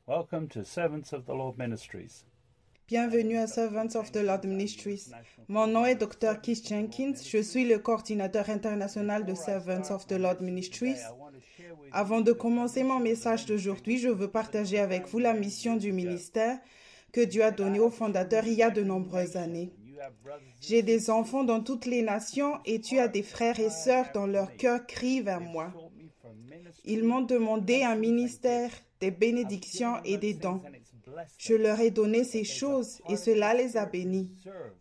Welcome to Servants of the Lord Ministries. Bienvenue à Servants of the Lord Ministries. Mon nom est Dr. Keith Jenkins. Je suis le coordinateur international de Servants of the Lord Ministries. Avant de commencer mon message d'aujourd'hui, je veux partager avec vous la mission du ministère que Dieu a donnée aux fondateurs il y a de nombreuses années. J'ai des enfants dans toutes les nations et tu as des frères et sœurs dont leur cœur crie vers moi. Ils m'ont demandé un ministère, des bénédictions et des dons. Je leur ai donné ces choses et cela les a bénis.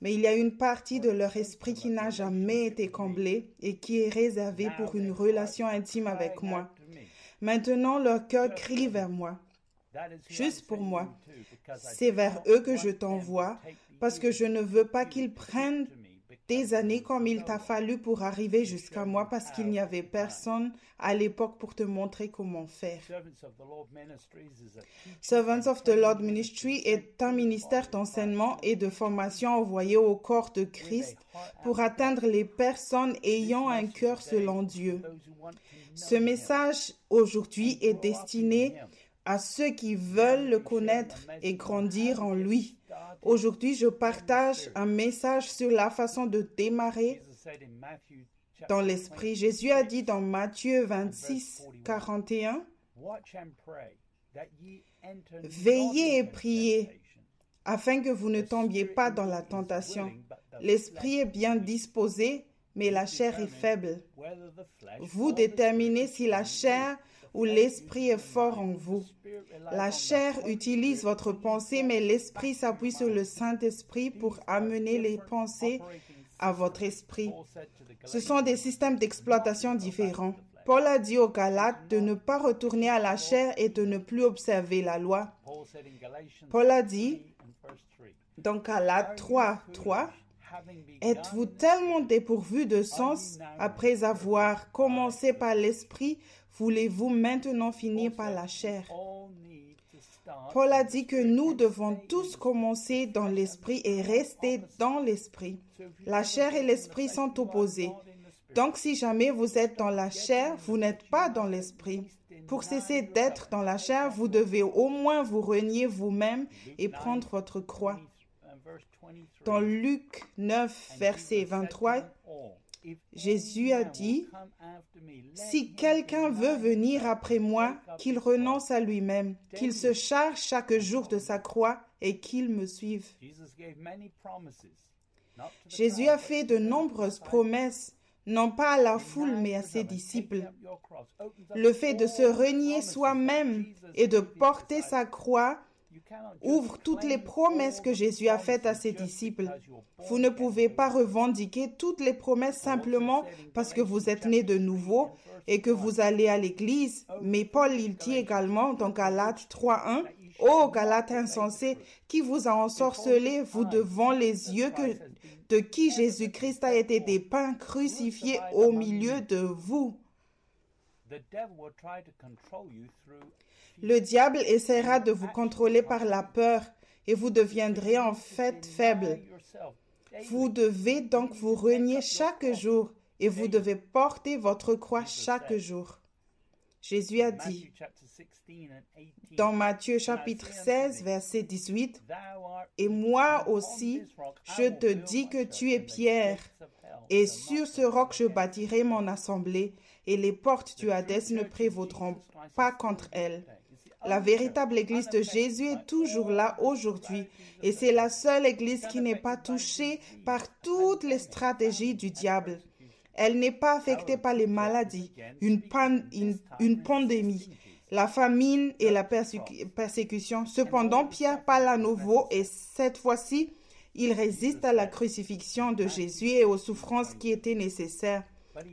Mais il y a une partie de leur esprit qui n'a jamais été comblée et qui est réservée pour une relation intime avec moi. Maintenant, leur cœur crie vers moi, juste pour moi. C'est vers eux que je t'envoie parce que je ne veux pas qu'ils prennent des années comme il t'a fallu pour arriver jusqu'à moi parce qu'il n'y avait personne à l'époque pour te montrer comment faire. Servants of the Lord Ministry est un ministère d'enseignement et de formation envoyé au corps de Christ pour atteindre les personnes ayant un cœur selon Dieu. Ce message aujourd'hui est destiné à ceux qui veulent le connaître et grandir en lui. Aujourd'hui, je partage un message sur la façon de démarrer dans l'esprit. Jésus a dit dans Matthieu 26, 41, « Veillez et priez, afin que vous ne tombiez pas dans la tentation. L'esprit est bien disposé, mais la chair est faible. Vous déterminez si la chair ou l'esprit est fort en vous. La chair utilise votre pensée, mais l'esprit s'appuie sur le Saint-Esprit pour amener les pensées à votre esprit. Ce sont des systèmes d'exploitation différents. Paul a dit aux Galates de ne pas retourner à la chair et de ne plus observer la loi. Paul a dit dans Galates 3, 3, « Êtes-vous tellement dépourvus de sens après avoir commencé par l'esprit, voulez-vous maintenant finir par la chair? » Paul a dit que nous devons tous commencer dans l'esprit et rester dans l'esprit. La chair et l'esprit sont opposés. Donc, si jamais vous êtes dans la chair, vous n'êtes pas dans l'esprit. Pour cesser d'être dans la chair, vous devez au moins vous renier vous-même et prendre votre croix. Dans Luc 9, verset 23, Jésus a dit, « Si quelqu'un veut venir après moi, qu'il renonce à lui-même, qu'il se charge chaque jour de sa croix et qu'il me suive. » Jésus a fait de nombreuses promesses, non pas à la foule, mais à ses disciples. Le fait de se renier soi-même et de porter sa croix ouvre toutes les promesses que Jésus a faites à ses disciples. Vous ne pouvez pas revendiquer toutes les promesses simplement parce que vous êtes né de nouveau et que vous allez à l'église. Mais Paul il dit également dans Galates 3.1, « Ô Galates insensés, qui vous a ensorcelé, vous devant les yeux de qui Jésus-Christ a été dépeint, crucifié au milieu de vous. » Le diable essaiera de vous contrôler par la peur et vous deviendrez en fait faible. Vous devez donc vous renier chaque jour et vous devez porter votre croix chaque jour. Jésus a dit dans Matthieu chapitre 16, verset 18, « Et moi aussi, je te dis que tu es Pierre, et sur ce roc je bâtirai mon assemblée, et les portes du Hadès ne prévaudront pas contre elle. » La véritable église de Jésus est toujours là aujourd'hui, et c'est la seule église qui n'est pas touchée par toutes les stratégies du diable. Elle n'est pas affectée par les maladies, une pandémie, la famine et la persécution. Cependant, Pierre parle à nouveau et cette fois-ci, il résiste à la crucifixion de Jésus et aux souffrances qui étaient nécessaires.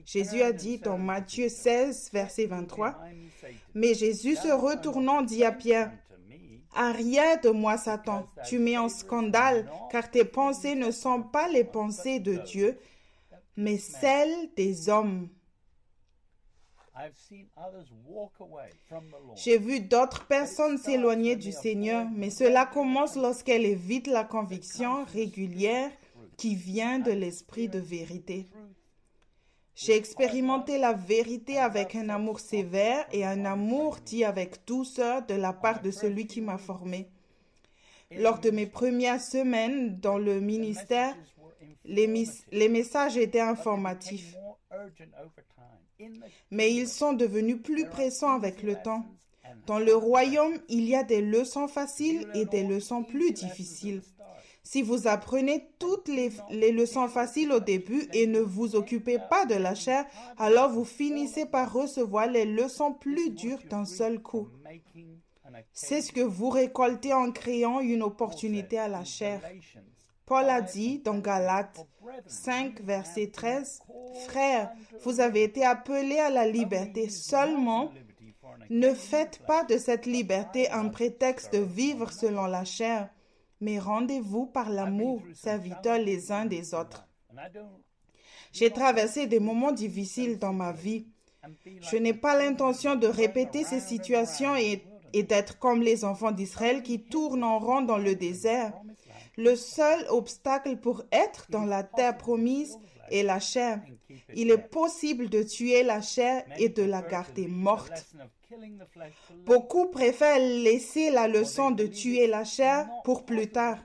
Jésus a dit dans Matthieu 16, verset 23, « Mais Jésus se retournant dit à Pierre, « Arrière de moi, Satan, tu mets en scandale, car tes pensées ne sont pas les pensées de Dieu, mais celles des hommes. » J'ai vu d'autres personnes s'éloigner du Seigneur, mais cela commence lorsqu'elle évite la conviction régulière qui vient de l'esprit de vérité. J'ai expérimenté la vérité avec un amour sévère et un amour dit avec douceur de la part de celui qui m'a formé. Lors de mes premières semaines dans le ministère, les messages étaient informatifs, mais ils sont devenus plus pressants avec le temps. Dans le royaume, il y a des leçons faciles et des leçons plus difficiles. Si vous apprenez toutes les leçons faciles au début et ne vous occupez pas de la chair, alors vous finissez par recevoir les leçons plus dures d'un seul coup. C'est ce que vous récoltez en créant une opportunité à la chair. Paul a dit dans Galates 5, verset 13, « Frères, vous avez été appelés à la liberté seulement. Ne faites pas de cette liberté un prétexte de vivre selon la chair, mais rendez-vous par l'amour, serviteurs les uns des autres. » J'ai traversé des moments difficiles dans ma vie. Je n'ai pas l'intention de répéter ces situations et d'être comme les enfants d'Israël qui tournent en rond dans le désert. Le seul obstacle pour être dans la terre promise est la chair. Il est possible de tuer la chair et de la garder morte. Beaucoup préfèrent laisser la leçon de tuer la chair pour plus tard.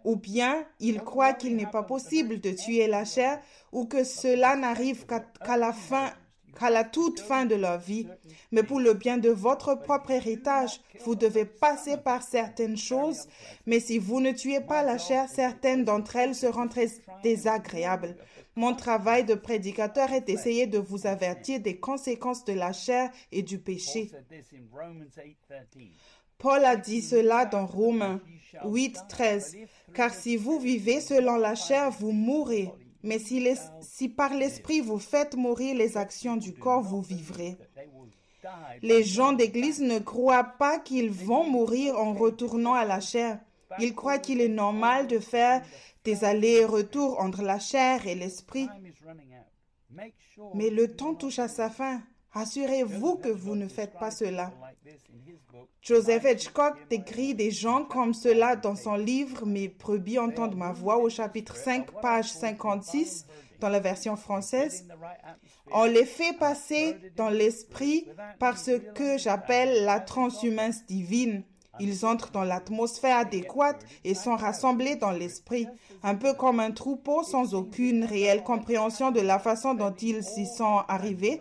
Ou bien ils croient qu'il n'est pas possible de tuer la chair ou que cela n'arrive qu'à la toute fin de leur vie. Mais pour le bien de votre propre héritage, vous devez passer par certaines choses, mais si vous ne tuez pas la chair, certaines d'entre elles seront très désagréables. Mon travail de prédicateur est d'essayer de vous avertir des conséquences de la chair et du péché. Paul a dit cela dans Romains 8, 13. « Car si vous vivez selon la chair, vous mourrez. Mais si par l'esprit vous faites mourir les actions du corps, vous vivrez. » Les gens d'église ne croient pas qu'ils vont mourir en retournant à la chair. Ils croient qu'il est normal de faire des allers et retours entre la chair et l'esprit. Mais le temps touche à sa fin. Assurez-vous que vous ne faites pas cela. Joseph Hitchcock décrit des gens comme cela dans son livre « Mes brebis entendent ma voix » au chapitre 5, page 56, dans la version française. On les fait passer dans l'esprit par ce que j'appelle la transhumance divine. Ils entrent dans l'atmosphère adéquate et sont rassemblés dans l'esprit, un peu comme un troupeau sans aucune réelle compréhension de la façon dont ils s'y sont arrivés.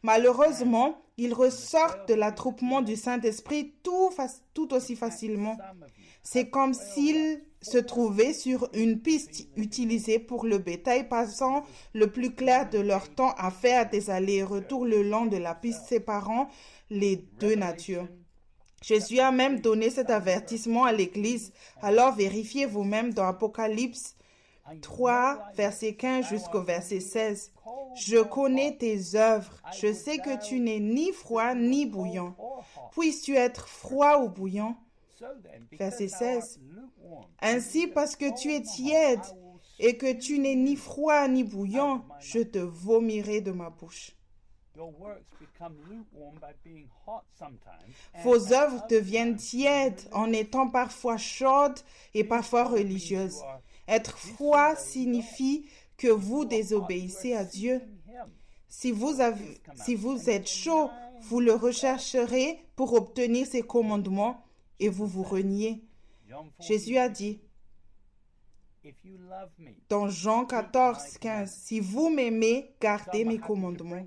Malheureusement, ils ressortent de l'attroupement du Saint-Esprit tout aussi facilement. C'est comme s'ils se trouvaient sur une piste utilisée pour le bétail, passant le plus clair de leur temps à faire des allers et retours le long de la piste séparant les deux natures. Jésus a même donné cet avertissement à l'Église. Alors vérifiez vous-même dans Apocalypse 3, verset 15 jusqu'au verset 16. « Je connais tes œuvres. Je sais que tu n'es ni froid ni bouillant. Puisses-tu être froid ou bouillant ?» Verset 16. « Ainsi, parce que tu es tiède et que tu n'es ni froid ni bouillant, je te vomirai de ma bouche. » Vos œuvres deviennent tièdes en étant parfois chaudes et parfois religieuses. Être froid signifie que vous désobéissez à Dieu. Si vous êtes chaud, vous le rechercherez pour obtenir ses commandements et vous vous reniez. Jésus a dit dans Jean 14, 15, « Si vous m'aimez, gardez mes commandements. »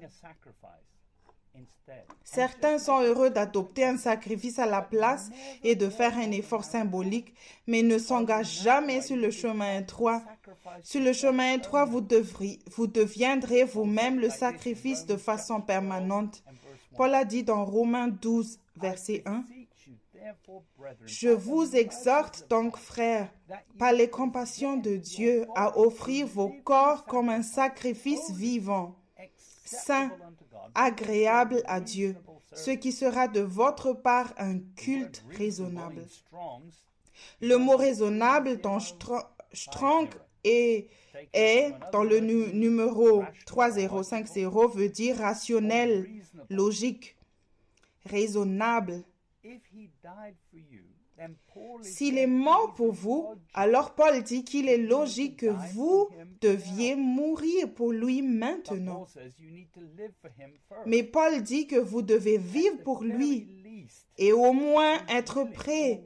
Certains sont heureux d'adopter un sacrifice à la place et de faire un effort symbolique, mais ne s'engagent jamais sur le chemin étroit. Sur le chemin étroit, vous deviendrez vous-même le sacrifice de façon permanente. Paul a dit dans Romains 12, verset 1, « Je vous exhorte donc, frères, par les compassions de Dieu, à offrir vos corps comme un sacrifice vivant, saint, agréable à Dieu, ce qui sera de votre part un culte raisonnable. » Le mot raisonnable dans Strong est dans le numéro 3050 veut dire rationnel, logique, raisonnable. S'il est mort pour vous, alors Paul dit qu'il est logique que vous deviez mourir pour lui maintenant. Mais Paul dit que vous devez vivre pour lui et au moins être prêt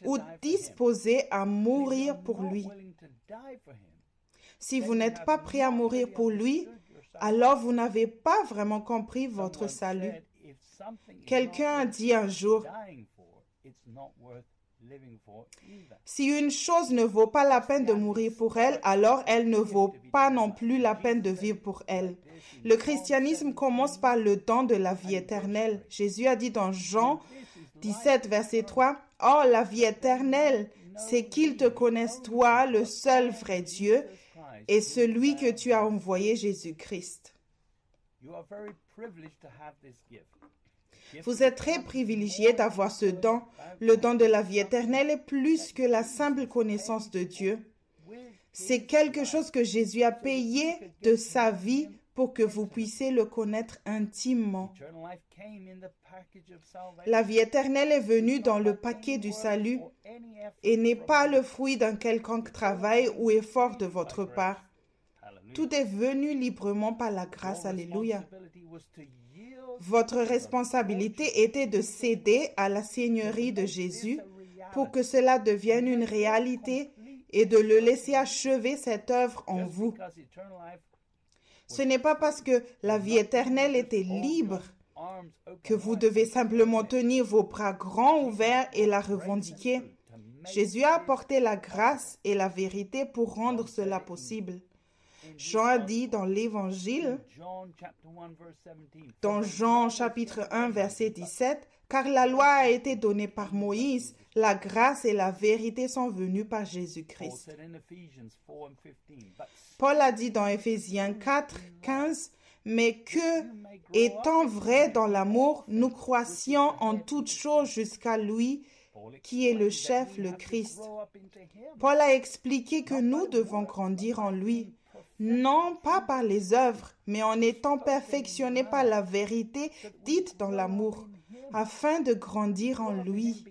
ou disposé à mourir pour lui. Si vous n'êtes pas prêt à mourir pour lui, alors vous n'avez pas vraiment compris votre salut. Quelqu'un a dit un jour, si une chose ne vaut pas la peine de mourir pour elle, alors elle ne vaut pas non plus la peine de vivre pour elle. Le christianisme commence par le don de la vie éternelle. Jésus a dit dans Jean 17, verset 3, « Oh, la vie éternelle, c'est qu'ils te connaissent toi, le seul vrai Dieu, et celui que tu as envoyé, Jésus-Christ. » Vous êtes très privilégié d'avoir ce don. Le don de la vie éternelle est plus que la simple connaissance de Dieu. C'est quelque chose que Jésus a payé de sa vie pour que vous puissiez le connaître intimement. La vie éternelle est venue dans le paquet du salut et n'est pas le fruit d'un quelconque travail ou effort de votre part. Tout est venu librement par la grâce. Alléluia. Votre responsabilité était de céder à la seigneurie de Jésus pour que cela devienne une réalité et de le laisser achever cette œuvre en vous. Ce n'est pas parce que la vie éternelle était libre que vous devez simplement tenir vos bras grands ouverts et la revendiquer. Jésus a apporté la grâce et la vérité pour rendre cela possible. Jean a dit dans l'Évangile, dans Jean chapitre 1, verset 17, « Car la loi a été donnée par Moïse, la grâce et la vérité sont venues par Jésus-Christ. » Paul a dit dans Éphésiens 4, 15, « Mais que, étant vrai dans l'amour, nous croissions en toutes choses jusqu'à lui, qui est le chef, le Christ. » Paul a expliqué que nous devons grandir en lui. Non pas par les œuvres, mais en étant perfectionnés par la vérité dite dans l'amour, afin de grandir en lui.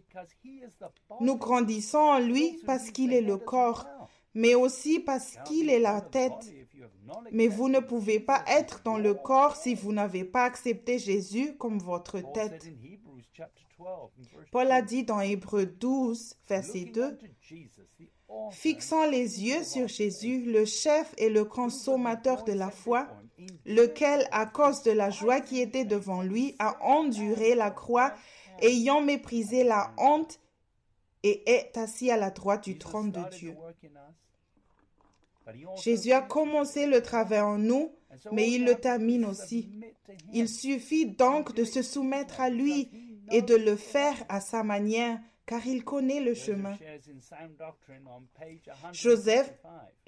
Nous grandissons en lui parce qu'il est le corps, mais aussi parce qu'il est la tête. Mais vous ne pouvez pas être dans le corps si vous n'avez pas accepté Jésus comme votre tête. Paul a dit dans Hébreux 12, verset 2, « Fixant les yeux sur Jésus, le chef et le consommateur de la foi, lequel, à cause de la joie qui était devant lui, a enduré la croix, ayant méprisé la honte, et est assis à la droite du trône de Dieu. » Jésus a commencé le travail en nous, mais il le termine aussi. Il suffit donc de se soumettre à lui et de le faire à sa manière, car il connaît le chemin.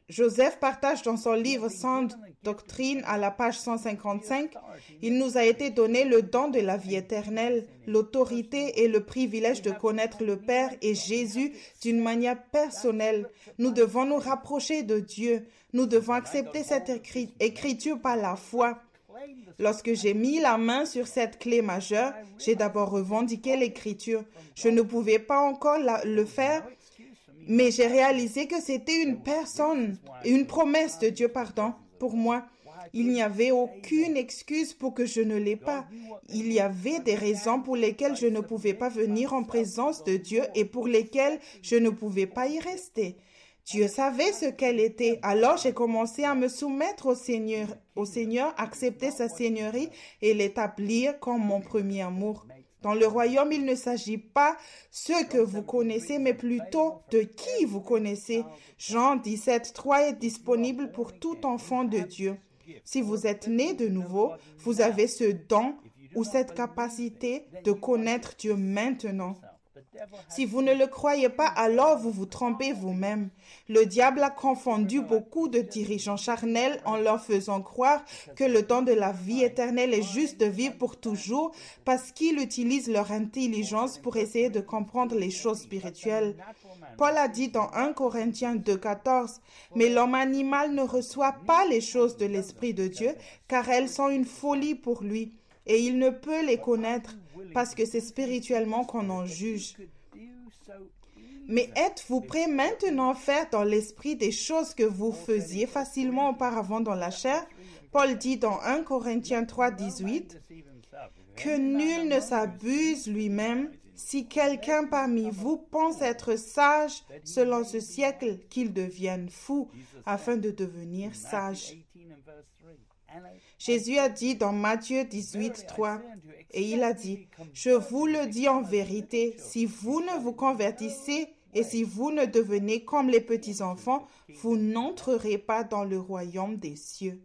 Joseph partage dans son livre Sans Doctrine à la page 155, « Il nous a été donné le don de la vie éternelle, l'autorité et le privilège de connaître le Père et Jésus d'une manière personnelle. Nous devons nous rapprocher de Dieu. Nous devons accepter cette écriture par la foi. » Lorsque j'ai mis la main sur cette clé majeure, j'ai d'abord revendiqué l'écriture. Je ne pouvais pas encore le faire, mais j'ai réalisé que c'était une promesse de Dieu, pour moi. Il n'y avait aucune excuse pour que je ne l'aie pas. Il y avait des raisons pour lesquelles je ne pouvais pas venir en présence de Dieu et pour lesquelles je ne pouvais pas y rester. Dieu savait ce qu'elle était. Alors j'ai commencé à me soumettre au Seigneur, accepter sa seigneurie et l'établir comme mon premier amour. Dans le royaume, il ne s'agit pas ce que vous connaissez, mais plutôt de qui vous connaissez. Jean 17, 3 est disponible pour tout enfant de Dieu. Si vous êtes né de nouveau, vous avez ce don ou cette capacité de connaître Dieu maintenant. Si vous ne le croyez pas, alors vous vous trompez vous-même. Le diable a confondu beaucoup de dirigeants charnels en leur faisant croire que le don de la vie éternelle est juste de vivre pour toujours parce qu'ils utilisent leur intelligence pour essayer de comprendre les choses spirituelles. Paul a dit dans 1 Corinthiens 2,14 « Mais l'homme animal ne reçoit pas les choses de l'Esprit de Dieu car elles sont une folie pour lui et il ne peut les connaître parce que c'est spirituellement qu'on en juge. » Mais êtes-vous prêts maintenant à faire dans l'esprit des choses que vous faisiez facilement auparavant dans la chair? Paul dit dans 1 Corinthiens 3, 18 que nul ne s'abuse lui-même. Si quelqu'un parmi vous pense être sage selon ce siècle, qu'il devienne fou afin de devenir sage. Jésus a dit dans Matthieu 18, 3, et il a dit, « Je vous le dis en vérité, si vous ne vous convertissez et si vous ne devenez comme les petits-enfants, vous n'entrerez pas dans le royaume des cieux. »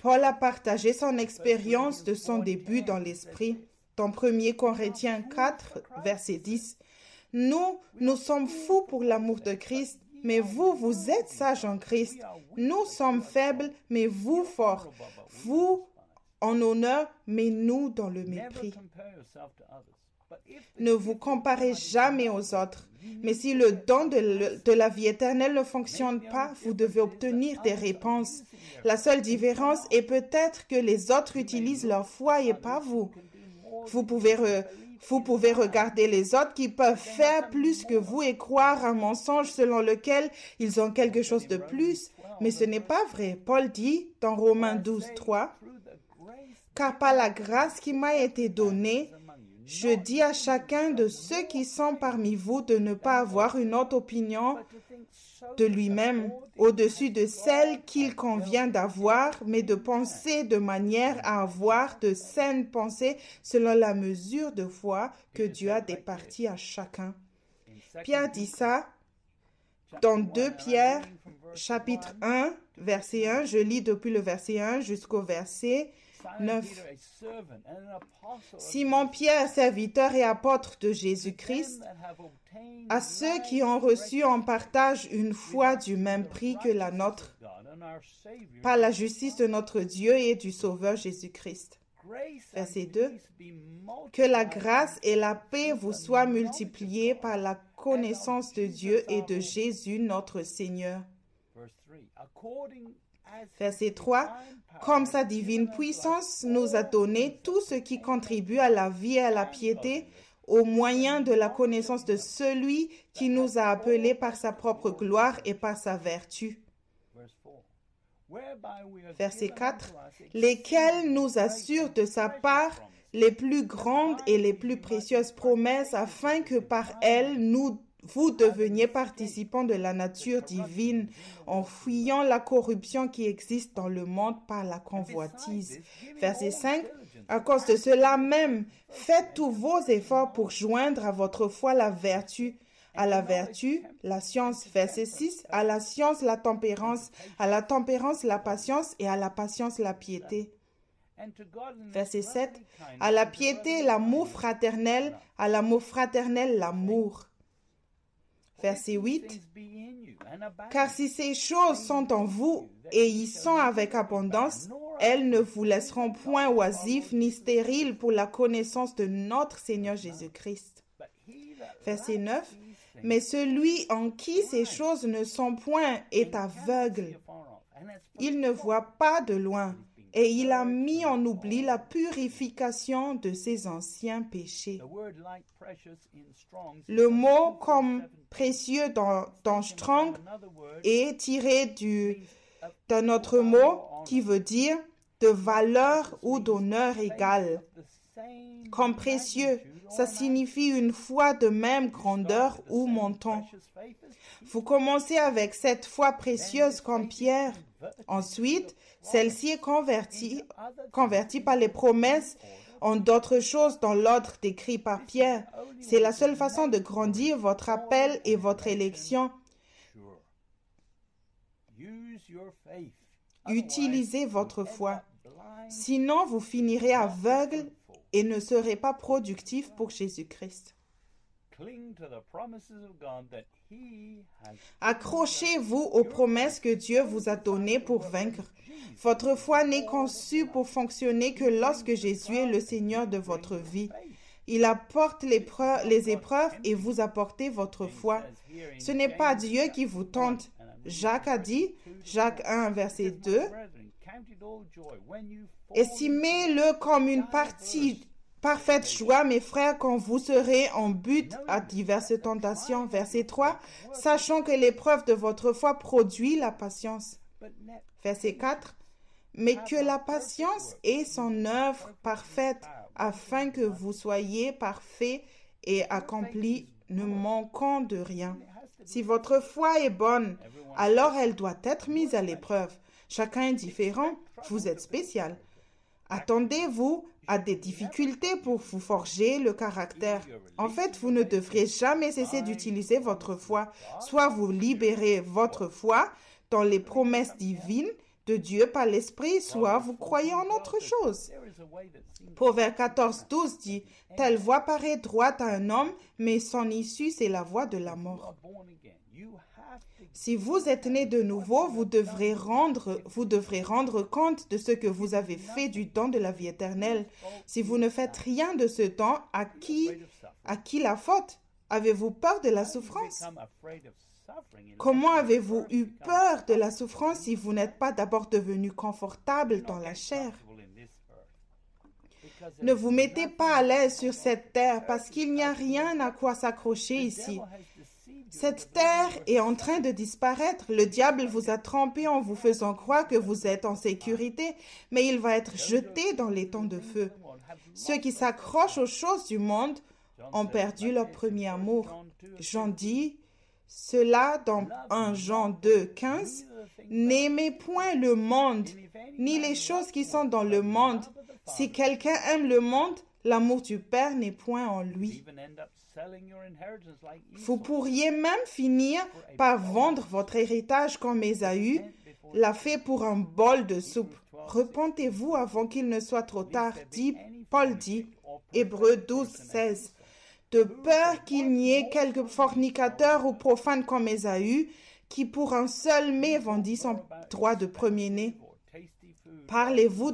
Paul a partagé son expérience de son début dans l'esprit. Dans 1 Corinthiens 4, verset 10, « Nous sommes fous pour l'amour de Christ, mais vous êtes sages en Christ. Nous sommes faibles, mais vous forts. Vous en honneur, mais nous dans le mépris. » Ne vous comparez jamais aux autres. Mais si le don de la vie éternelle ne fonctionne pas, vous devez obtenir des réponses. La seule différence est peut-être que les autres utilisent leur foi et pas vous. Vous pouvez regarder les autres qui peuvent faire plus que vous et croire un mensonge selon lequel ils ont quelque chose de plus. Mais ce n'est pas vrai. Paul dit dans Romains 12, 3, « Car par la grâce qui m'a été donnée, je dis à chacun de ceux qui sont parmi vous de ne pas avoir une autre opinion de lui-même au-dessus de celle qu'il convient d'avoir, mais de penser de manière à avoir de saines pensées selon la mesure de foi que Dieu a départie à chacun. » Pierre dit ça dans 2 Pierre, chapitre 1, verset 1. Je lis depuis le verset 1 jusqu'au verset 9. Simon Pierre, serviteur et apôtre de Jésus-Christ, à ceux qui ont reçu en partage une foi du même prix que la nôtre, par la justice de notre Dieu et du Sauveur Jésus-Christ. Verset 2. Que la grâce et la paix vous soient multipliées par la connaissance de Dieu et de Jésus notre Seigneur. Verset 3. Comme sa divine puissance nous a donné tout ce qui contribue à la vie et à la piété, au moyen de la connaissance de celui qui nous a appelés par sa propre gloire et par sa vertu. Verset 4. Lesquels nous assurent de sa part les plus grandes et les plus précieuses promesses, afin que par elles vous deveniez participants de la nature divine, en fuyant la corruption qui existe dans le monde par la convoitise. Verset 5. À cause de cela même, faites tous vos efforts pour joindre à votre foi la vertu, à la vertu, la science. Verset 6. À la science, la tempérance, à la tempérance, la patience, et à la patience, la piété. Verset 7. À la piété, l'amour fraternel, à l'amour fraternel, l'amour. Verset 8. Car si ces choses sont en vous et y sont avec abondance, elles ne vous laisseront point oisifs ni stériles pour la connaissance de notre Seigneur Jésus-Christ. Verset 9. Mais celui en qui ces choses ne sont point est aveugle. Il ne voit pas de loin, et il a mis en oubli la purification de ses anciens péchés. Le mot comme précieux dans Strong est tiré d'un autre mot qui veut dire de valeur ou d'honneur égal. Comme précieux, ça signifie une foi de même grandeur ou montant. Vous commencez avec cette foi précieuse comme Pierre. Ensuite, celle-ci est convertie par les promesses en d'autres choses dans l'ordre décrit par Pierre. C'est la seule façon de grandir votre appel et votre élection. Utilisez votre foi. Sinon, vous finirez aveugle et ne serez pas productif pour Jésus-Christ. Accrochez-vous aux promesses que Dieu vous a données pour vaincre. Votre foi n'est conçue pour fonctionner que lorsque Jésus est le Seigneur de votre vie. Il apporte les épreuves et vous apportez votre foi. Ce n'est pas Dieu qui vous tente. Jacques a dit, Jacques 1, verset 2, « Estimez-le comme une partie parfaite joie, mes frères, quand vous serez en but à diverses tentations. Verset 3, sachant que l'épreuve de votre foi produit la patience. Verset 4, mais que la patience ait son œuvre parfaite, afin que vous soyez parfaits et accomplis, ne manquant de rien. Si votre foi est bonne, alors elle doit être mise à l'épreuve. Chacun est différent, vous êtes spécial. Attendez-vous à des difficultés pour vous forger le caractère. En fait, vous ne devrez jamais cesser d'utiliser votre foi. Soit vous libérez votre foi dans les promesses divines de Dieu par l'Esprit, soit vous croyez en autre chose. Proverbe 14:12 dit, « Telle voie paraît droite à un homme, mais son issue, c'est la voie de la mort. » Si vous êtes né de nouveau, vous devrez rendre compte de ce que vous avez fait du don de la vie éternelle. Si vous ne faites rien de ce don, à qui la faute? Avez-vous peur de la souffrance? Comment avez-vous eu peur de la souffrance si vous n'êtes pas d'abord devenu confortable dans la chair? Ne vous mettez pas à l'aise sur cette terre parce qu'il n'y a rien à quoi s'accrocher ici. Cette terre est en train de disparaître. Le diable vous a trompé en vous faisant croire que vous êtes en sécurité, mais il va être jeté dans les temps de feu. Ceux qui s'accrochent aux choses du monde ont perdu leur premier amour. Jean dit cela dans 1 Jean 2:15. N'aimez point le monde, ni les choses qui sont dans le monde. Si quelqu'un aime le monde, l'amour du Père n'est point en lui. Vous pourriez même finir par vendre votre héritage comme Ésaü l'a fait pour un bol de soupe. Repentez-vous avant qu'il ne soit trop tard, Paul dit, Hébreux 12:16. De peur qu'il n'y ait quelque fornicateur ou profane comme Ésaü, qui pour un seul mets vendit son droit de premier-né. Parlez-vous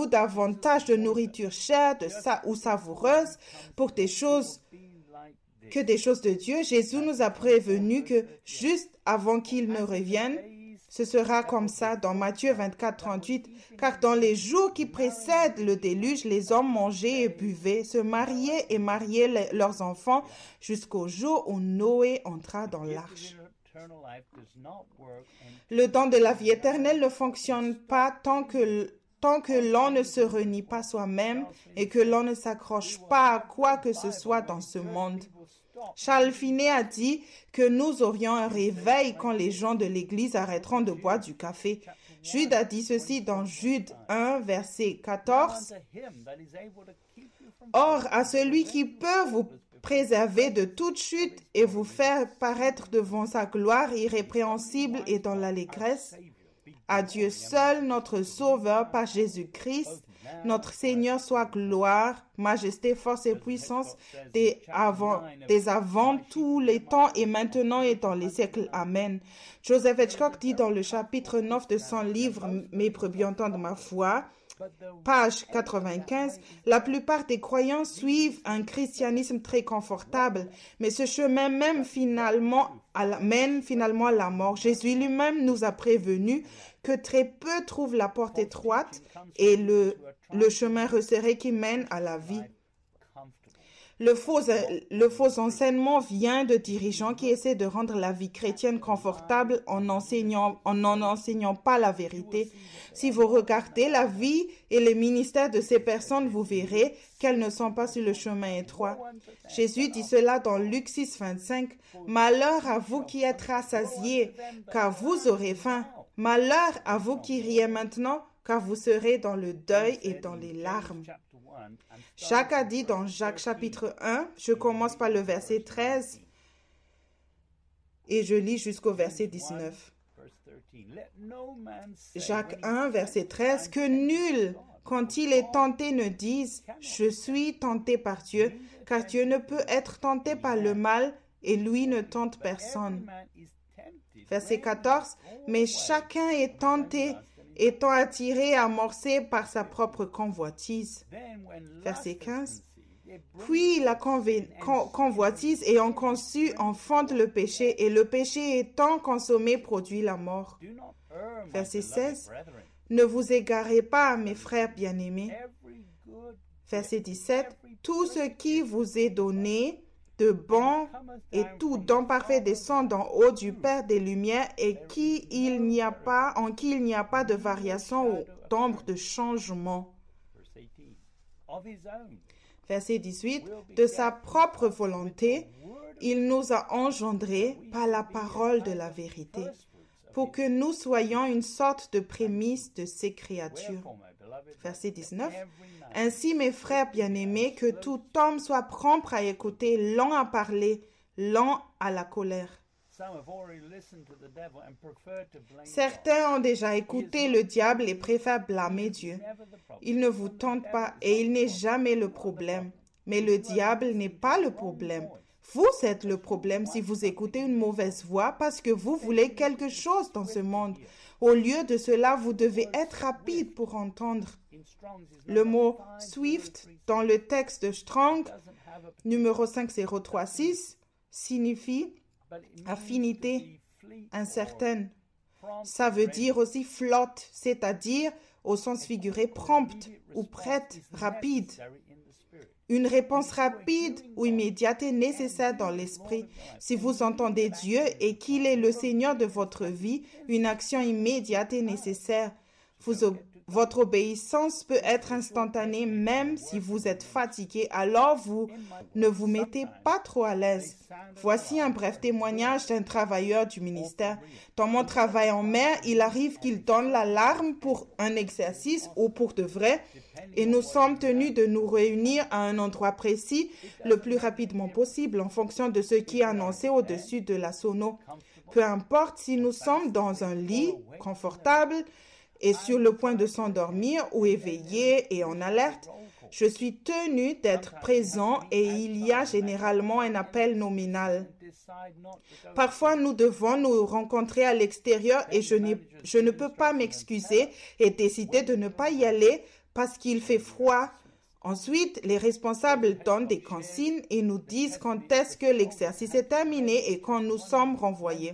davantage de nourriture chère ou savoureuse pour des choses de Dieu. Jésus nous a prévenu que juste avant qu'il ne revienne, ce sera comme ça dans Matthieu 24:38. Car dans les jours qui précèdent le déluge, les hommes mangeaient et buvaient, se mariaient et mariaient leurs enfants jusqu'au jour où Noé entra dans l'arche. Le don de la vie éternelle ne fonctionne pas tant que l'on ne se renie pas soi-même et que l'on ne s'accroche pas à quoi que ce soit dans ce monde. Charles Finney a dit que nous aurions un réveil quand les gens de l'Église arrêteront de boire du café. Jude a dit ceci dans Jude 1, verset 14. Or, à celui qui peut vous préserver de toute chute et vous faire paraître devant sa gloire irrépréhensible et dans l'allégresse, à Dieu seul, notre Sauveur, par Jésus-Christ, notre Seigneur, soit gloire, majesté, force et puissance dès avant tous les temps et maintenant et dans les siècles. Amen. Joseph Hitchcock dit dans le chapitre 9 de son livre « Mes brebis entendent ma voix », page 95, la plupart des croyants suivent un christianisme très confortable, mais ce chemin mène finalement à la mort. Jésus lui-même nous a prévenu que très peu trouvent la porte étroite et le chemin resserré qui mène à la vie. Le faux enseignement vient de dirigeants qui essaient de rendre la vie chrétienne confortable en n'en enseignant pas la vérité. Si vous regardez la vie et le ministère de ces personnes, vous verrez qu'elles ne sont pas sur le chemin étroit. Jésus dit cela dans Luc 6:25. « Malheur à vous qui êtes rassasiés, car vous aurez faim. Malheur à vous qui riez maintenant, car vous serez dans le deuil et dans les larmes. » Jacques a dit dans Jacques chapitre 1, je commence par le verset 13 et je lis jusqu'au verset 19. Jacques 1, verset 13, que nul, quand il est tenté, ne dise « Je suis tenté par Dieu », car Dieu ne peut être tenté par le mal et lui ne tente personne. Verset 14, mais chacun est tenté, étant attiré et amorcé par sa propre convoitise. Verset 15. Puis la convoitise ayant conçu enfante le péché, et le péché étant consommé produit la mort. Verset 16. Ne vous égarez pas, mes frères bien-aimés. Verset 17. Tout ce qui vous est donné de bon et tout don parfait descend d'en haut du Père des Lumières et en qui il n'y a pas de variation ou d'ombre de changement. Verset 18. De sa propre volonté, il nous a engendrés par la parole de la vérité, pour que nous soyons une sorte de prémisse de ses créatures. Verset 19. Ainsi, mes frères bien-aimés, que tout homme soit prompt à écouter, lent à parler, lent à la colère. Certains ont déjà écouté le diable et préfèrent blâmer Dieu. Il ne vous tente pas et il n'est jamais le problème. Mais le diable n'est pas le problème. Vous êtes le problème si vous écoutez une mauvaise voix parce que vous voulez quelque chose dans ce monde. Au lieu de cela, vous devez être rapide pour entendre. Le mot « swift » dans le texte de Strong, numéro 5036, signifie affinité incertaine. Ça veut dire aussi flotte, c'est-à-dire au sens figuré prompte ou prête, rapide. Une réponse rapide ou immédiate est nécessaire dans l'esprit. Si vous entendez Dieu et qu'il est le Seigneur de votre vie, une action immédiate est nécessaire. Votre obéissance peut être instantanée même si vous êtes fatigué, alors vous ne vous mettez pas trop à l'aise. Voici un bref témoignage d'un travailleur du ministère. Dans mon travail en mer, il arrive qu'il donne l'alarme pour un exercice ou pour de vrai, et nous sommes tenus de nous réunir à un endroit précis le plus rapidement possible en fonction de ce qui est annoncé au-dessus de la sono. Peu importe si nous sommes dans un lit confortable et sur le point de s'endormir ou éveillé et en alerte, je suis tenu d'être présent et il y a généralement un appel nominal. Parfois, nous devons nous rencontrer à l'extérieur et je ne peux pas m'excuser et décider de ne pas y aller parce qu'il fait froid. Ensuite, les responsables donnent des consignes et nous disent quand est-ce que l'exercice est terminé et quand nous sommes renvoyés.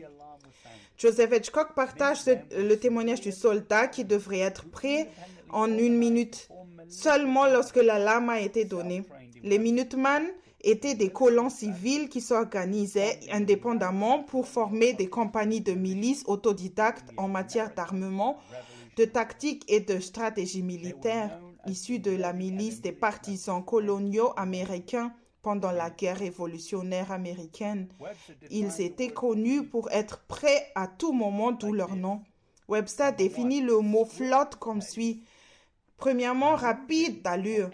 Joseph Hitchcock partage le témoignage du soldat qui devrait être prêt en 1 minute, seulement lorsque l'alarme a été donnée. Les Minutemen étaient des colons civils qui s'organisaient indépendamment pour former des compagnies de milices autodidactes en matière d'armement, de tactique et de stratégie militaire, issus de la milice des partisans coloniaux américains pendant la guerre révolutionnaire américaine. Ils étaient connus pour être prêts à tout moment, d'où leur nom. Webster définit le mot flotte comme suit. Premièrement, rapide d'allure,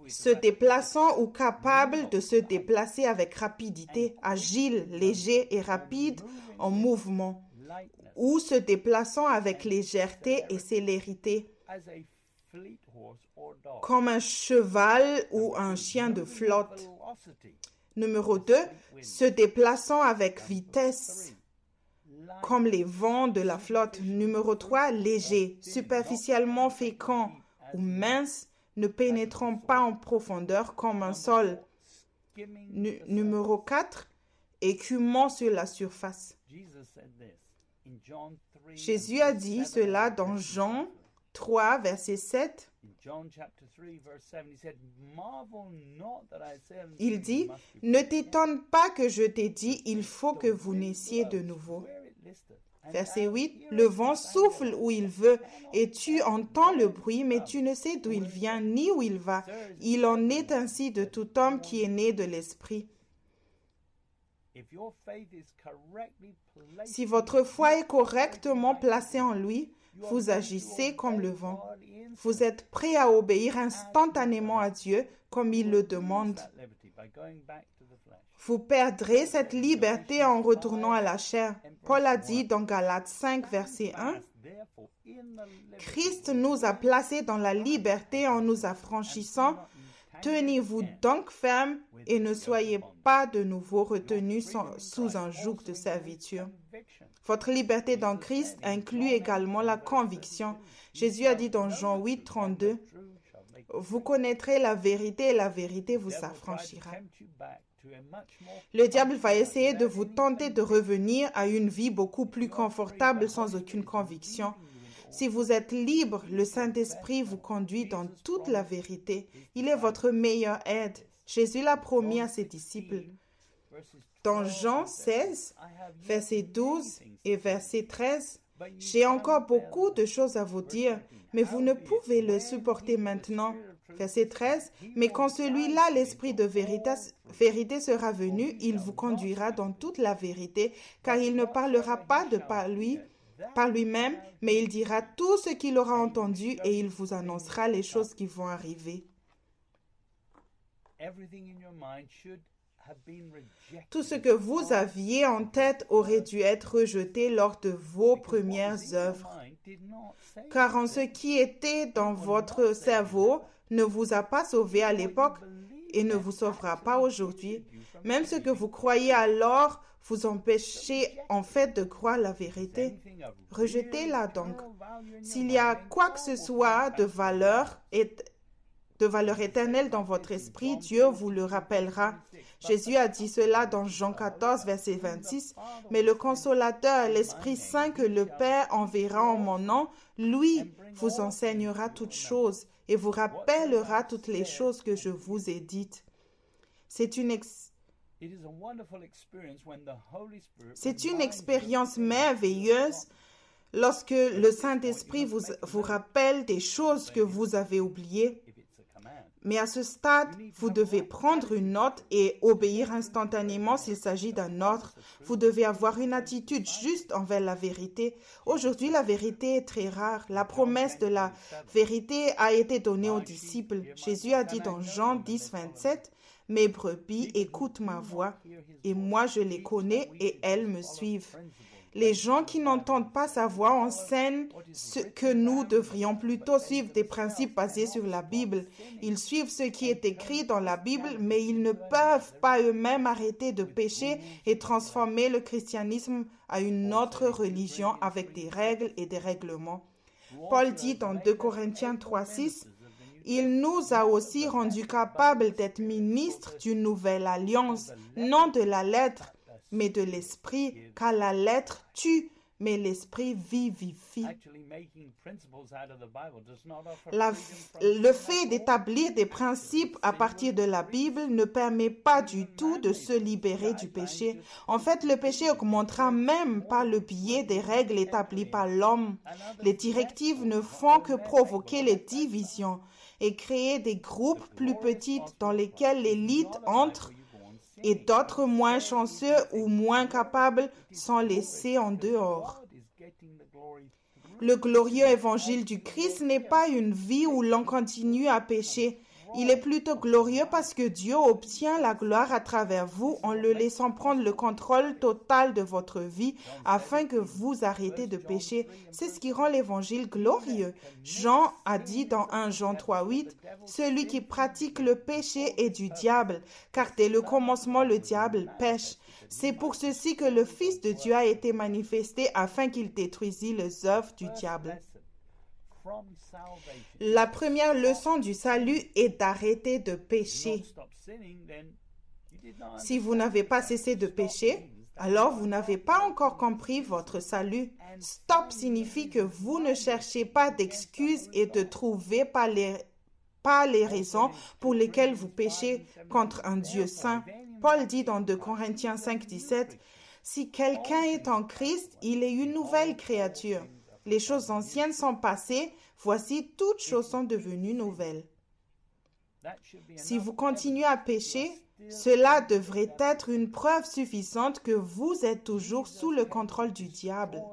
se déplaçant ou capable de se déplacer avec rapidité, agile, léger et rapide en mouvement, ou se déplaçant avec légèreté et célérité, comme un cheval ou un chien de flotte. Numéro 2, se déplaçant avec vitesse, comme les vents de la flotte. Numéro 3, léger, superficiellement fécond ou mince, ne pénétrant pas en profondeur comme un sol. Numéro 4, écumant sur la surface. Jésus a dit cela dans Jean 3, verset 7. Il dit, « Ne t'étonne pas que je t'ai dit, il faut que vous naissiez de nouveau. » Verset 8, « Le vent souffle où il veut, et tu entends le bruit, mais tu ne sais d'où il vient ni où il va. Il en est ainsi de tout homme qui est né de l'esprit. » Si votre foi est correctement placée en lui, vous agissez comme le vent. Vous êtes prêt à obéir instantanément à Dieu comme il le demande. Vous perdrez cette liberté en retournant à la chair. Paul a dit dans Galates 5, verset 1, « Christ nous a placés dans la liberté en nous affranchissant. Tenez-vous donc ferme et ne soyez pas de nouveau retenus sous un joug de servitude. » Votre liberté dans Christ inclut également la conviction. Jésus a dit dans Jean 8, 32, « Vous connaîtrez la vérité et la vérité vous affranchira. » Le diable va essayer de vous tenter de revenir à une vie beaucoup plus confortable sans aucune conviction. Si vous êtes libre, le Saint-Esprit vous conduit dans toute la vérité. Il est votre meilleure aide. Jésus l'a promis à ses disciples. Dans Jean 16, verset 12 et verset 13, « J'ai encore beaucoup de choses à vous dire, mais vous ne pouvez le supporter maintenant. » Verset 13, « Mais quand celui-là, l'Esprit de vérité sera venu, il vous conduira dans toute la vérité, car il ne parlera pas par lui-même, mais il dira tout ce qu'il aura entendu et il vous annoncera les choses qui vont arriver. » Tout ce que vous aviez en tête aurait dû être rejeté lors de vos premières œuvres, car en ce qui était dans votre cerveau ne vous a pas sauvé à l'époque et ne vous sauvera pas aujourd'hui. Même ce que vous croyez alors vous empêchez en fait de croire la vérité. Rejetez-la donc. S'il y a quoi que ce soit de valeur éternelle dans votre esprit, Dieu vous le rappellera. Jésus a dit cela dans Jean 14, verset 26. « Mais le Consolateur, l'Esprit Saint que le Père enverra en mon nom, lui vous enseignera toutes choses et vous rappellera toutes les choses que je vous ai dites. » C'est une expérience merveilleuse lorsque le Saint-Esprit vous rappelle des choses que vous avez oubliées. Mais à ce stade, vous devez prendre une note et obéir instantanément s'il s'agit d'un ordre. Vous devez avoir une attitude juste envers la vérité. Aujourd'hui, la vérité est très rare. La promesse de la vérité a été donnée aux disciples. Jésus a dit dans Jean 10, 27, « Mes brebis écoutent ma voix, et moi je les connais et elles me suivent. » Les gens qui n'entendent pas sa voix enseignent que nous devrions plutôt suivre des principes basés sur la Bible. Ils suivent ce qui est écrit dans la Bible, mais ils ne peuvent pas eux-mêmes arrêter de pécher et transformer le christianisme à une autre religion avec des règles et des règlements. Paul dit dans 2 Corinthiens 3, 6, « Il nous a aussi rendus capables d'être ministres d'une nouvelle alliance, non de la lettre, mais de l'esprit, car la lettre tue, mais l'esprit vivifie. » Le fait d'établir des principes à partir de la Bible ne permet pas du tout de se libérer du péché. En fait, le péché augmentera même par le biais des règles établies par l'homme. Les directives ne font que provoquer les divisions et créer des groupes plus petits dans lesquels l'élite entre et d'autres moins chanceux ou moins capables sont laissés en dehors. Le glorieux évangile du Christ n'est pas une vie où l'on continue à pécher. Il est plutôt glorieux parce que Dieu obtient la gloire à travers vous en le laissant prendre le contrôle total de votre vie afin que vous arrêtez de pécher. C'est ce qui rend l'évangile glorieux. Jean a dit dans 1 Jean 3, 8, « Celui qui pratique le péché est du diable, car dès le commencement le diable pêche. C'est pour ceci que le Fils de Dieu a été manifesté afin qu'il détruisît les œuvres du diable. » La première leçon du salut est d'arrêter de pécher. Si vous n'avez pas cessé de pécher, alors vous n'avez pas encore compris votre salut. Stop signifie que vous ne cherchez pas d'excuses et de trouver pas les raisons pour lesquelles vous péchez contre un Dieu saint. Paul dit dans 2 Corinthiens 5, 17, « Si quelqu'un est en Christ, il est une nouvelle créature. Les choses anciennes sont passées, voici toutes choses sont devenues nouvelles. » Si vous continuez à pécher, cela devrait être une preuve suffisante que vous êtes toujours sous le contrôle du diable.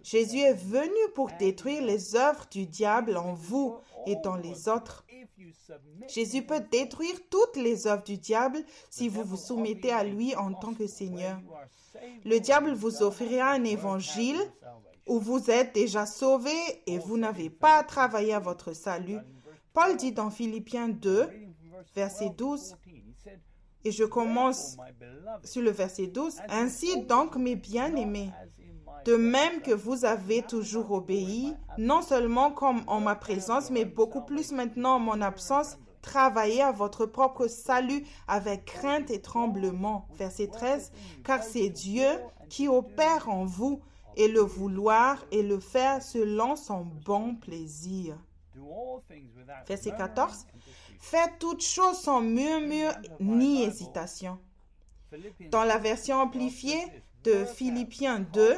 Jésus est venu pour détruire les œuvres du diable en vous et dans les autres. Jésus peut détruire toutes les œuvres du diable si vous vous soumettez à lui en tant que Seigneur. Le diable vous offrira un évangile où vous êtes déjà sauvé et vous n'avez pas à travailler à votre salut. Paul dit dans Philippiens 2, verset 12, et je commence sur le verset 12, « Ainsi donc, mes bien-aimés, de même que vous avez toujours obéi, non seulement comme en ma présence, mais beaucoup plus maintenant en mon absence, travaillez à votre propre salut avec crainte et tremblement. » Verset 13, « Car c'est Dieu qui opère en vous et le vouloir et le faire selon son bon plaisir. Verset 14. Faites toutes choses sans murmure ni hésitation. Dans la version amplifiée de Philippiens 2,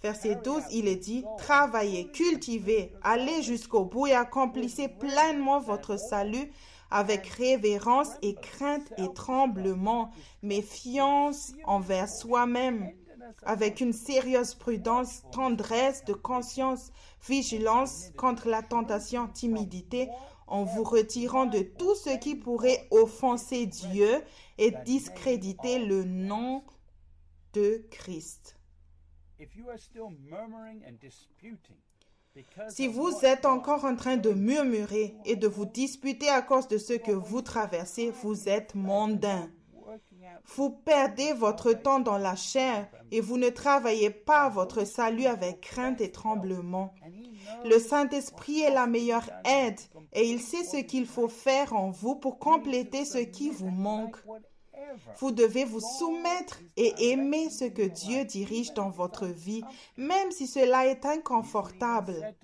verset 12, il est dit, travaillez, cultivez, allez jusqu'au bout et accomplissez pleinement votre salut avec révérence et crainte et tremblement, méfiance envers soi-même, avec une sérieuse prudence, tendresse de conscience, vigilance contre la tentation, timidité, en vous retirant de tout ce qui pourrait offenser Dieu et discréditer le nom de Christ. Si vous êtes encore en train de murmurer et de vous disputer à cause de ce que vous traversez, vous êtes mondain. Vous perdez votre temps dans la chair et vous ne travaillez pas votre salut avec crainte et tremblement. Le Saint-Esprit est la meilleure aide et il sait ce qu'il faut faire en vous pour compléter ce qui vous manque. Vous devez vous soumettre et aimer ce que Dieu dirige dans votre vie, même si cela est inconfortable.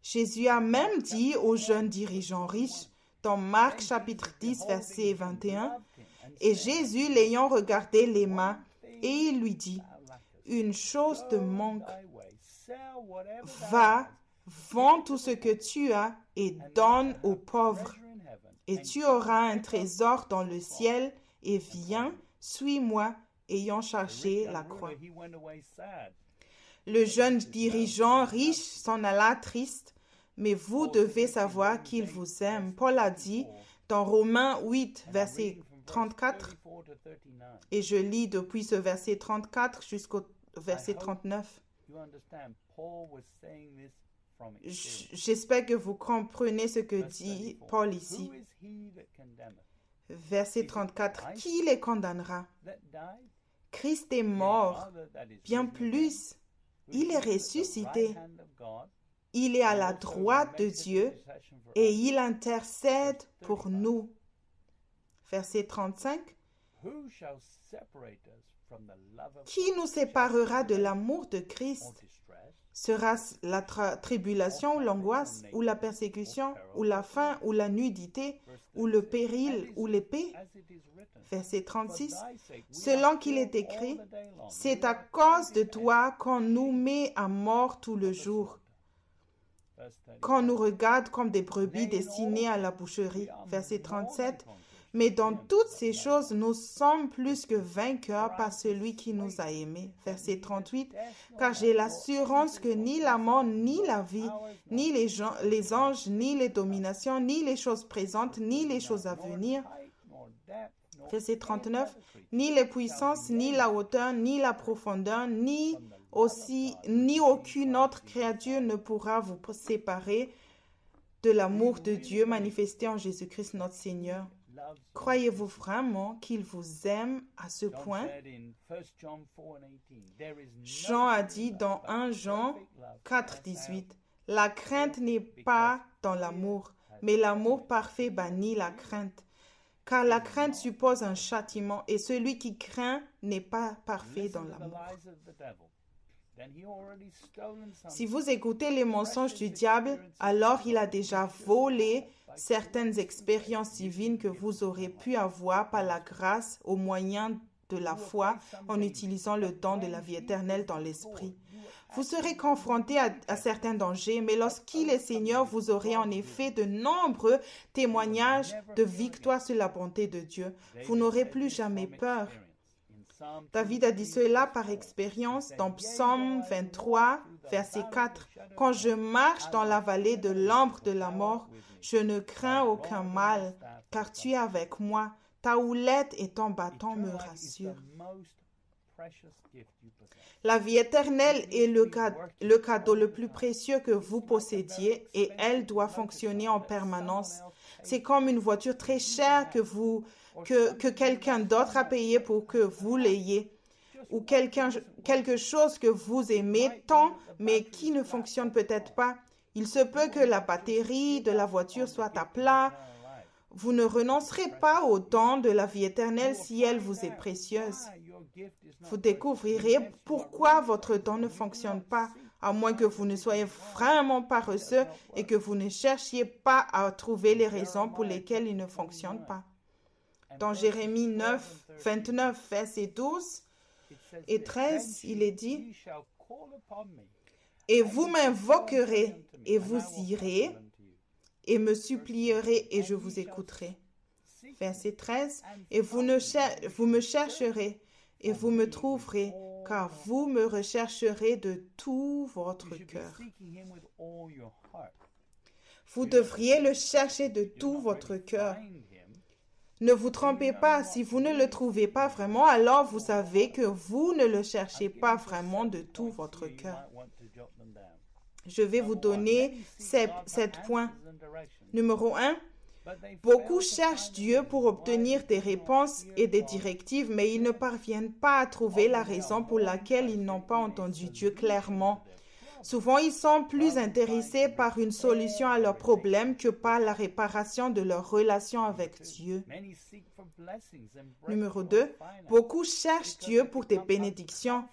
Jésus a même dit aux jeunes dirigeants riches, dans Marc chapitre 10, verset 21, « Et Jésus, l'ayant regardé, l'aima, et il lui dit, « Une chose te manque. Va, vends tout ce que tu as et donne aux pauvres. Et tu auras un trésor dans le ciel, et viens, suis-moi, ayant cherché la croix. » Le jeune dirigeant riche s'en alla triste, mais vous devez savoir qu'il vous aime. Paul a dit dans Romains 8, verset 34, et je lis depuis ce verset 34 jusqu'au verset 39. J'espère que vous comprenez ce que dit Paul ici. Verset 34. Qui les condamnera? Christ est mort. Bien plus, il est ressuscité. Il est à la droite de Dieu et il intercède pour nous. Verset 35. Qui nous séparera de l'amour de Christ? Sera-ce la tribulation ou l'angoisse, ou la persécution, ou la faim, ou la nudité, ou le péril, ou l'épée? Verset 36. Selon qu'il est écrit, c'est à cause de toi qu'on nous met à mort tout le jour, qu'on nous regarde comme des brebis destinées à la boucherie. Verset 37. Mais dans toutes ces choses, nous sommes plus que vainqueurs par celui qui nous a aimés. Verset 38. Car j'ai l'assurance que ni la mort, ni la vie, ni les anges, ni les dominations, ni les choses présentes, ni les choses à venir. Verset 39. Ni les puissances, ni la hauteur, ni la profondeur, ni aucune autre créature ne pourra vous séparer de l'amour de Dieu manifesté en Jésus-Christ notre Seigneur. Croyez-vous vraiment qu'il vous aime à ce point? Jean a dit dans 1 Jean 4, 18, « La crainte n'est pas dans l'amour, mais l'amour parfait bannit la crainte. Car la crainte suppose un châtiment, et celui qui craint n'est pas parfait dans l'amour. » Si vous écoutez les mensonges du diable, alors il a déjà volé certaines expériences divines que vous aurez pu avoir par la grâce au moyen de la foi en utilisant le don de la vie éternelle dans l'esprit. Vous serez confronté à certains dangers, mais lorsqu'il est Seigneur, vous aurez en effet de nombreux témoignages de victoire sur la bonté de Dieu. Vous n'aurez plus jamais peur. David a dit cela par expérience dans Psaume 23, verset 4. « Quand je marche dans la vallée de l'ombre de la mort, je ne crains aucun mal, car tu es avec moi. Ta houlette et ton bâton me rassurent. » La vie éternelle est le cadeau le plus précieux que vous possédiez et elle doit fonctionner en permanence. C'est comme une voiture très chère que quelqu'un d'autre a payé pour que vous l'ayez, ou quelque chose que vous aimez tant, mais qui ne fonctionne peut-être pas. Il se peut que la batterie de la voiture soit à plat. Vous ne renoncerez pas au don de la vie éternelle si elle vous est précieuse. Vous découvrirez pourquoi votre don ne fonctionne pas, à moins que vous ne soyez vraiment paresseux et que vous ne cherchiez pas à trouver les raisons pour lesquelles il ne fonctionne pas. Dans Jérémie 9, 29, verset 12 et 13, il est dit « Et vous m'invoquerez, et vous irez, et me supplierez, et je vous écouterai. » Verset 13, « Et vous me chercherez, et vous me trouverez, car vous me rechercherez de tout votre cœur. » Vous devriez le chercher de tout votre cœur. Ne vous trompez pas, si vous ne le trouvez pas vraiment, alors vous savez que vous ne le cherchez pas vraiment de tout votre cœur. Je vais vous donner 7 points. Numéro 1, beaucoup cherchent Dieu pour obtenir des réponses et des directives, mais ils ne parviennent pas à trouver la raison pour laquelle ils n'ont pas entendu Dieu clairement. Souvent, ils sont plus intéressés par une solution à leurs problèmes que par la réparation de leur relation avec Dieu. Numéro 2, beaucoup cherchent Dieu pour des bénédictions,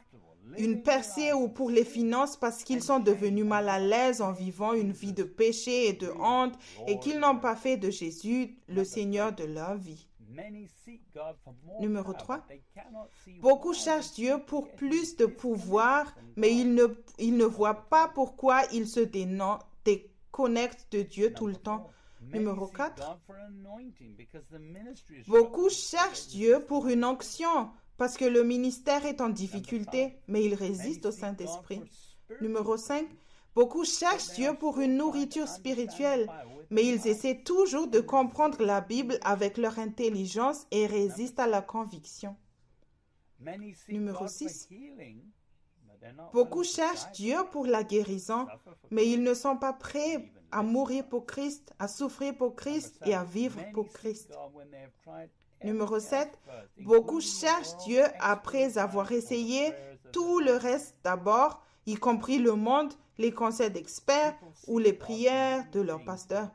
une percée ou pour les finances parce qu'ils sont devenus mal à l'aise en vivant une vie de péché et de honte et qu'ils n'ont pas fait de Jésus le Seigneur de leur vie. Numéro 3. Beaucoup cherchent Dieu pour plus de pouvoir, mais ils ne voient pas pourquoi ils se déconnectent de Dieu tout le temps. Numéro 4. Beaucoup cherchent Dieu pour une onction, parce que le ministère est en difficulté, mais ils résistent au Saint-Esprit. Numéro 5. Beaucoup cherchent Dieu pour une nourriture spirituelle, mais ils essaient toujours de comprendre la Bible avec leur intelligence et résistent à la conviction. Numéro 6. Beaucoup cherchent Dieu pour la guérison, mais ils ne sont pas prêts à mourir pour Christ, à souffrir pour Christ et à vivre pour Christ. Numéro 7. Beaucoup cherchent Dieu après avoir essayé tout le reste d'abord, y compris le monde, les conseils d'experts ou les prières de leur pasteur.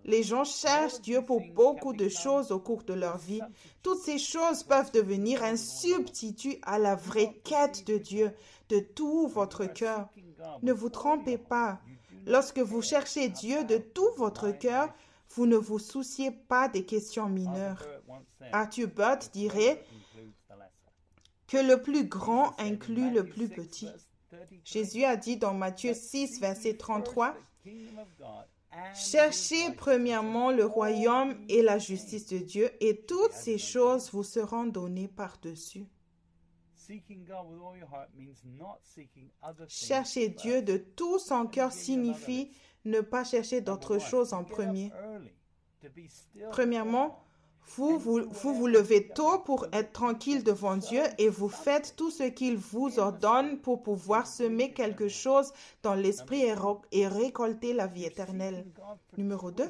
Les gens cherchent Dieu pour beaucoup de choses au cours de leur vie. Toutes ces choses peuvent devenir un substitut à la vraie quête de Dieu, de tout votre cœur. Ne vous trompez pas. Lorsque vous cherchez Dieu de tout votre cœur, vous ne vous souciez pas des questions mineures. Arthur Burt dirait que le plus grand inclut le plus petit. Jésus a dit dans Matthieu 6, verset 33, « Cherchez premièrement le royaume et la justice de Dieu, et toutes ces choses vous seront données par-dessus. » Chercher Dieu de tout son cœur signifie ne pas chercher d'autres choses en premier. Premièrement, vous levez tôt pour être tranquille devant Dieu et vous faites tout ce qu'il vous ordonne pour pouvoir semer quelque chose dans l'esprit et récolter la vie éternelle. Numéro 2,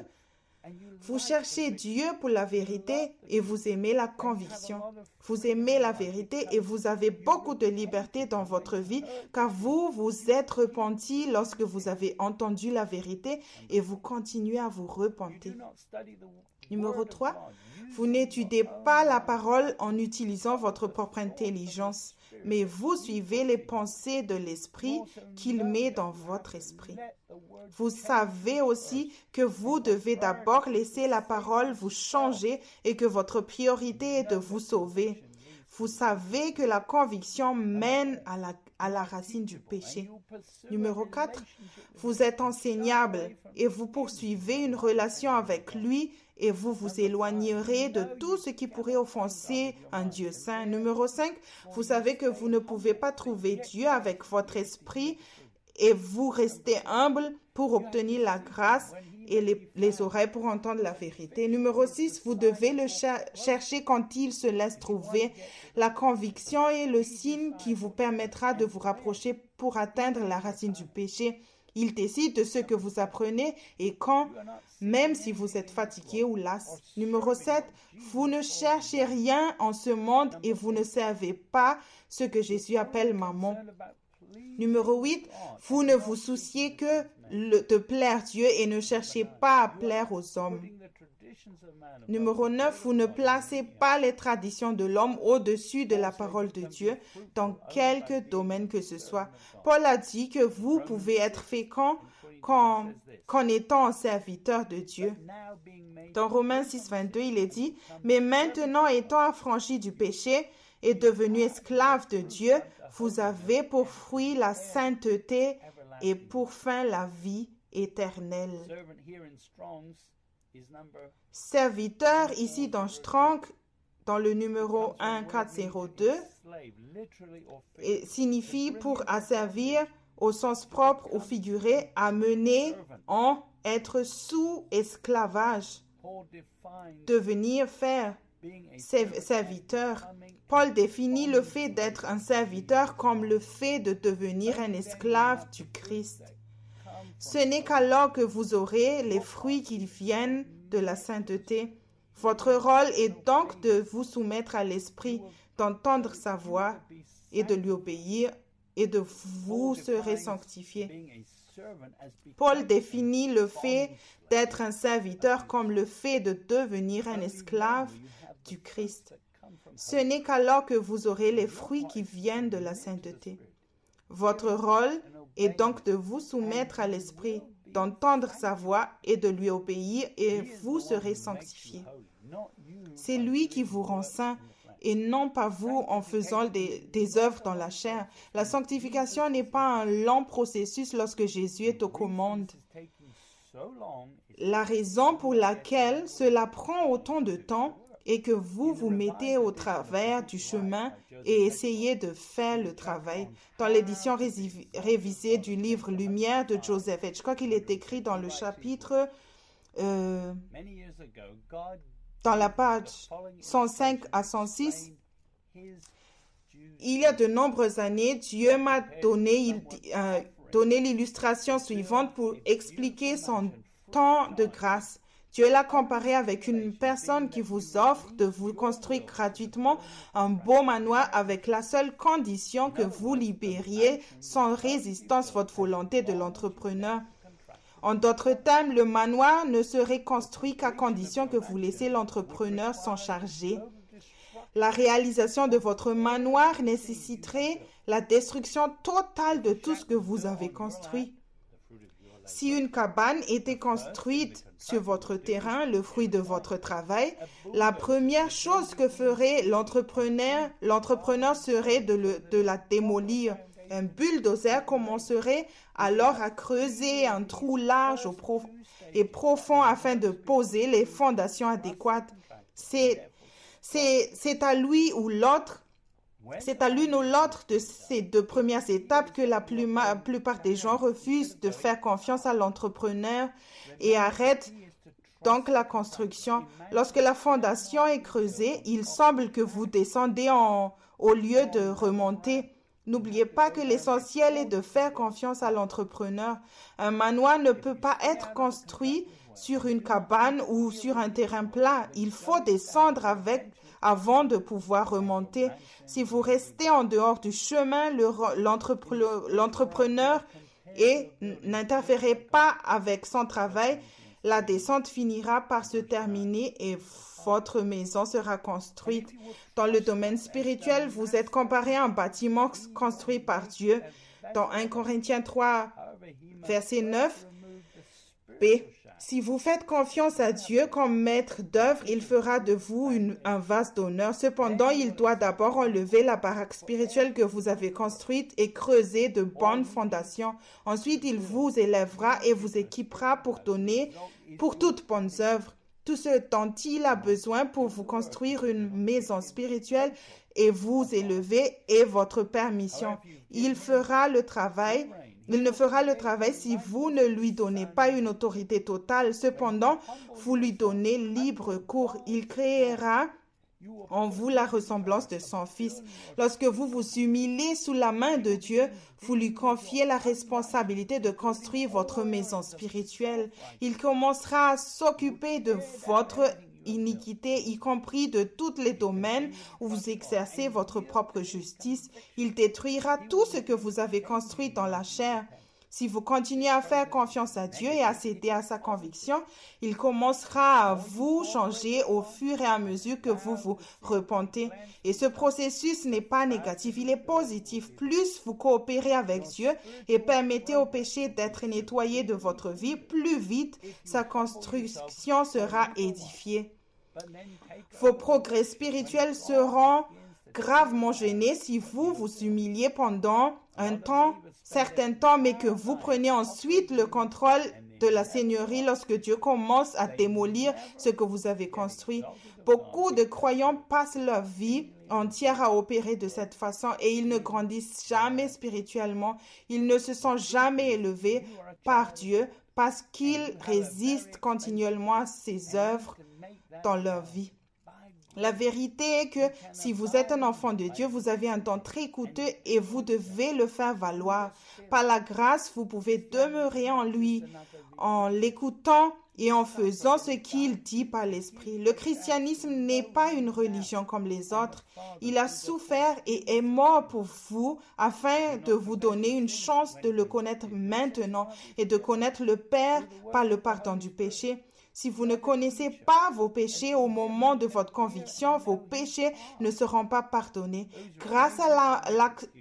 vous cherchez Dieu pour la vérité et vous aimez la conviction. Vous aimez la vérité et vous avez beaucoup de liberté dans votre vie car vous vous êtes repenti lorsque vous avez entendu la vérité et vous continuez à vous repentir. Numéro 3, vous n'étudiez pas la parole en utilisant votre propre intelligence, mais vous suivez les pensées de l'esprit qu'il met dans votre esprit. Vous savez aussi que vous devez d'abord laisser la parole vous changer et que votre priorité est de vous sauver. Vous savez que la conviction mène à la racine du péché. Numéro 4, vous êtes enseignable et vous poursuivez une relation avec lui et vous vous éloignerez de tout ce qui pourrait offenser un Dieu saint. Numéro 5, vous savez que vous ne pouvez pas trouver Dieu avec votre esprit et vous restez humble pour obtenir la grâce et les oreilles pour entendre la vérité. Numéro 6, vous devez le chercher quand il se laisse trouver. La conviction est le signe qui vous permettra de vous rapprocher pour atteindre la racine du péché. Il décide de ce que vous apprenez et quand, même si vous êtes fatigué ou las. Numéro 7, vous ne cherchez rien en ce monde et vous ne servez pas ce que Jésus appelle maman. Numéro 8, vous ne vous souciez que de plaire Dieu et ne cherchez pas à plaire aux hommes. Numéro 9, vous ne placez pas les traditions de l'homme au-dessus de la parole de Dieu dans quelque domaine que ce soit. Paul a dit que vous pouvez être fécond qu'en étant un serviteur de Dieu. Dans Romains 6, 22, il est dit « Mais maintenant, étant affranchis du péché et devenus esclaves de Dieu, vous avez pour fruit la sainteté et pour fin la vie éternelle. » Serviteur, ici dans Strong, dans le numéro 1402, signifie pour asservir au sens propre ou figuré, amener en être sous esclavage, devenir faire serviteur. Paul définit le fait d'être un serviteur comme le fait de devenir un esclave du Christ. Ce n'est qu'alors que vous aurez les fruits qui viennent de la sainteté. Votre rôle est donc de vous soumettre à l'Esprit, d'entendre sa voix et de lui obéir, et de vous serez sanctifiés. Paul définit le fait d'être un serviteur comme le fait de devenir un esclave du Christ. Ce n'est qu'alors que vous aurez les fruits qui viennent de la sainteté. Votre rôle est donc de vous soumettre à l'Esprit, d'entendre sa voix et de lui obéir, et vous serez sanctifiés. C'est lui qui vous rend saint, et non pas vous en faisant des œuvres dans la chair. La sanctification n'est pas un lent processus lorsque Jésus est aux commandes. La raison pour laquelle cela prend autant de temps est que vous vous mettez au travers du chemin et essayez de faire le travail. Dans l'édition révisée du livre Lumière de Joseph Hitchcock, il est écrit dans le chapitre dans la page 105 à 106, il y a de nombreuses années, Dieu m'a donné l'illustration suivante pour expliquer son temps de grâce. Dieu l'a comparé avec une personne qui vous offre de vous construire gratuitement un beau manoir avec la seule condition que vous libériez sans résistance votre volonté de l'entrepreneur. En d'autres termes, le manoir ne serait construit qu'à condition que vous laissez l'entrepreneur s'en charger. La réalisation de votre manoir nécessiterait la destruction totale de tout ce que vous avez construit. Si une cabane était construite sur votre terrain, le fruit de votre travail, la première chose que ferait l'entrepreneur serait de la démolir. Un bulldozer commencerait alors à creuser un trou large et profond afin de poser les fondations adéquates. C'est à l'une ou l'autre de ces deux premières étapes que la plupart des gens refusent de faire confiance à l'entrepreneur et arrêtent donc la construction. Lorsque la fondation est creusée, il semble que vous descendez au lieu de remonter. N'oubliez pas que l'essentiel est de faire confiance à l'entrepreneur. Un manoir ne peut pas être construit sur une cabane ou sur un terrain plat. Il faut descendre avant de pouvoir remonter. Si vous restez en dehors du chemin, l'entrepreneur et n'interférez pas avec son travail, la descente finira par se terminer et votre maison sera construite. Dans le domaine spirituel, vous êtes comparé à un bâtiment construit par Dieu. Dans 1 Corinthiens 3, verset 9, B. Si vous faites confiance à Dieu comme maître d'œuvre, il fera de vous un vase d'honneur. Cependant, il doit d'abord enlever la baraque spirituelle que vous avez construite et creuser de bonnes fondations. Ensuite, il vous élèvera et vous équipera pour toutes bonnes œuvres. Tout ce dont il a besoin pour vous construire une maison spirituelle et vous élever est votre permission. Il ne fera le travail si vous ne lui donnez pas une autorité totale. Cependant, vous lui donnez libre cours. Il créera en vous la ressemblance de son Fils. Lorsque vous vous humiliez sous la main de Dieu, vous lui confiez la responsabilité de construire votre maison spirituelle. Il commencera à s'occuper de votre iniquité, y compris de tous les domaines où vous exercez votre propre justice. Il détruira tout ce que vous avez construit dans la chair. Si vous continuez à faire confiance à Dieu et à céder à sa conviction, il commencera à vous changer au fur et à mesure que vous vous repentez. Et ce processus n'est pas négatif, il est positif. Plus vous coopérez avec Dieu et permettez au péché d'être nettoyé de votre vie, plus vite sa construction sera édifiée. Vos progrès spirituels seront gravement gênés si vous vous humiliez pendant certain temps, mais que vous prenez ensuite le contrôle de la Seigneurie lorsque Dieu commence à démolir ce que vous avez construit. Beaucoup de croyants passent leur vie entière à opérer de cette façon et ils ne grandissent jamais spirituellement. Ils ne se sont jamais élevés par Dieu parce qu'ils résistent continuellement à ses œuvres dans leur vie. La vérité est que si vous êtes un enfant de Dieu, vous avez un don très coûteux et vous devez le faire valoir. Par la grâce, vous pouvez demeurer en lui, en l'écoutant et en faisant ce qu'il dit par l'Esprit. Le christianisme n'est pas une religion comme les autres. Il a souffert et est mort pour vous afin de vous donner une chance de le connaître maintenant et de connaître le Père par le pardon du péché. Si vous ne connaissez pas vos péchés au moment de votre conviction, vos péchés ne seront pas pardonnés. Grâce à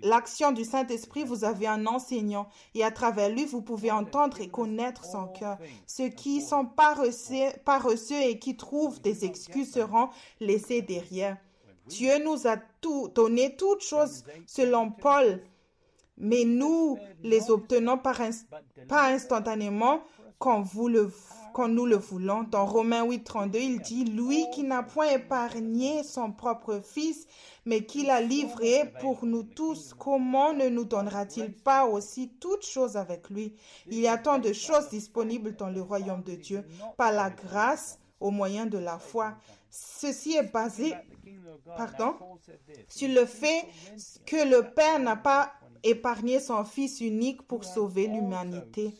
l'action du Saint-Esprit, vous avez un enseignant et à travers lui, vous pouvez entendre et connaître son cœur. Ceux qui sont paresseux et qui trouvent des excuses seront laissés derrière. Dieu nous a donné toutes choses selon Paul, mais nous les obtenons pas instantanément quand nous le voulons. Dans Romains 8:32, il dit « Lui qui n'a point épargné son propre Fils, mais qui l'a livré pour nous tous, comment ne nous donnera-t-il pas aussi toutes choses avec lui ?» Il y a tant de choses disponibles dans le royaume de Dieu, par la grâce, au moyen de la foi. Ceci est basé sur le fait que le Père n'a pas épargné son Fils unique pour sauver l'humanité.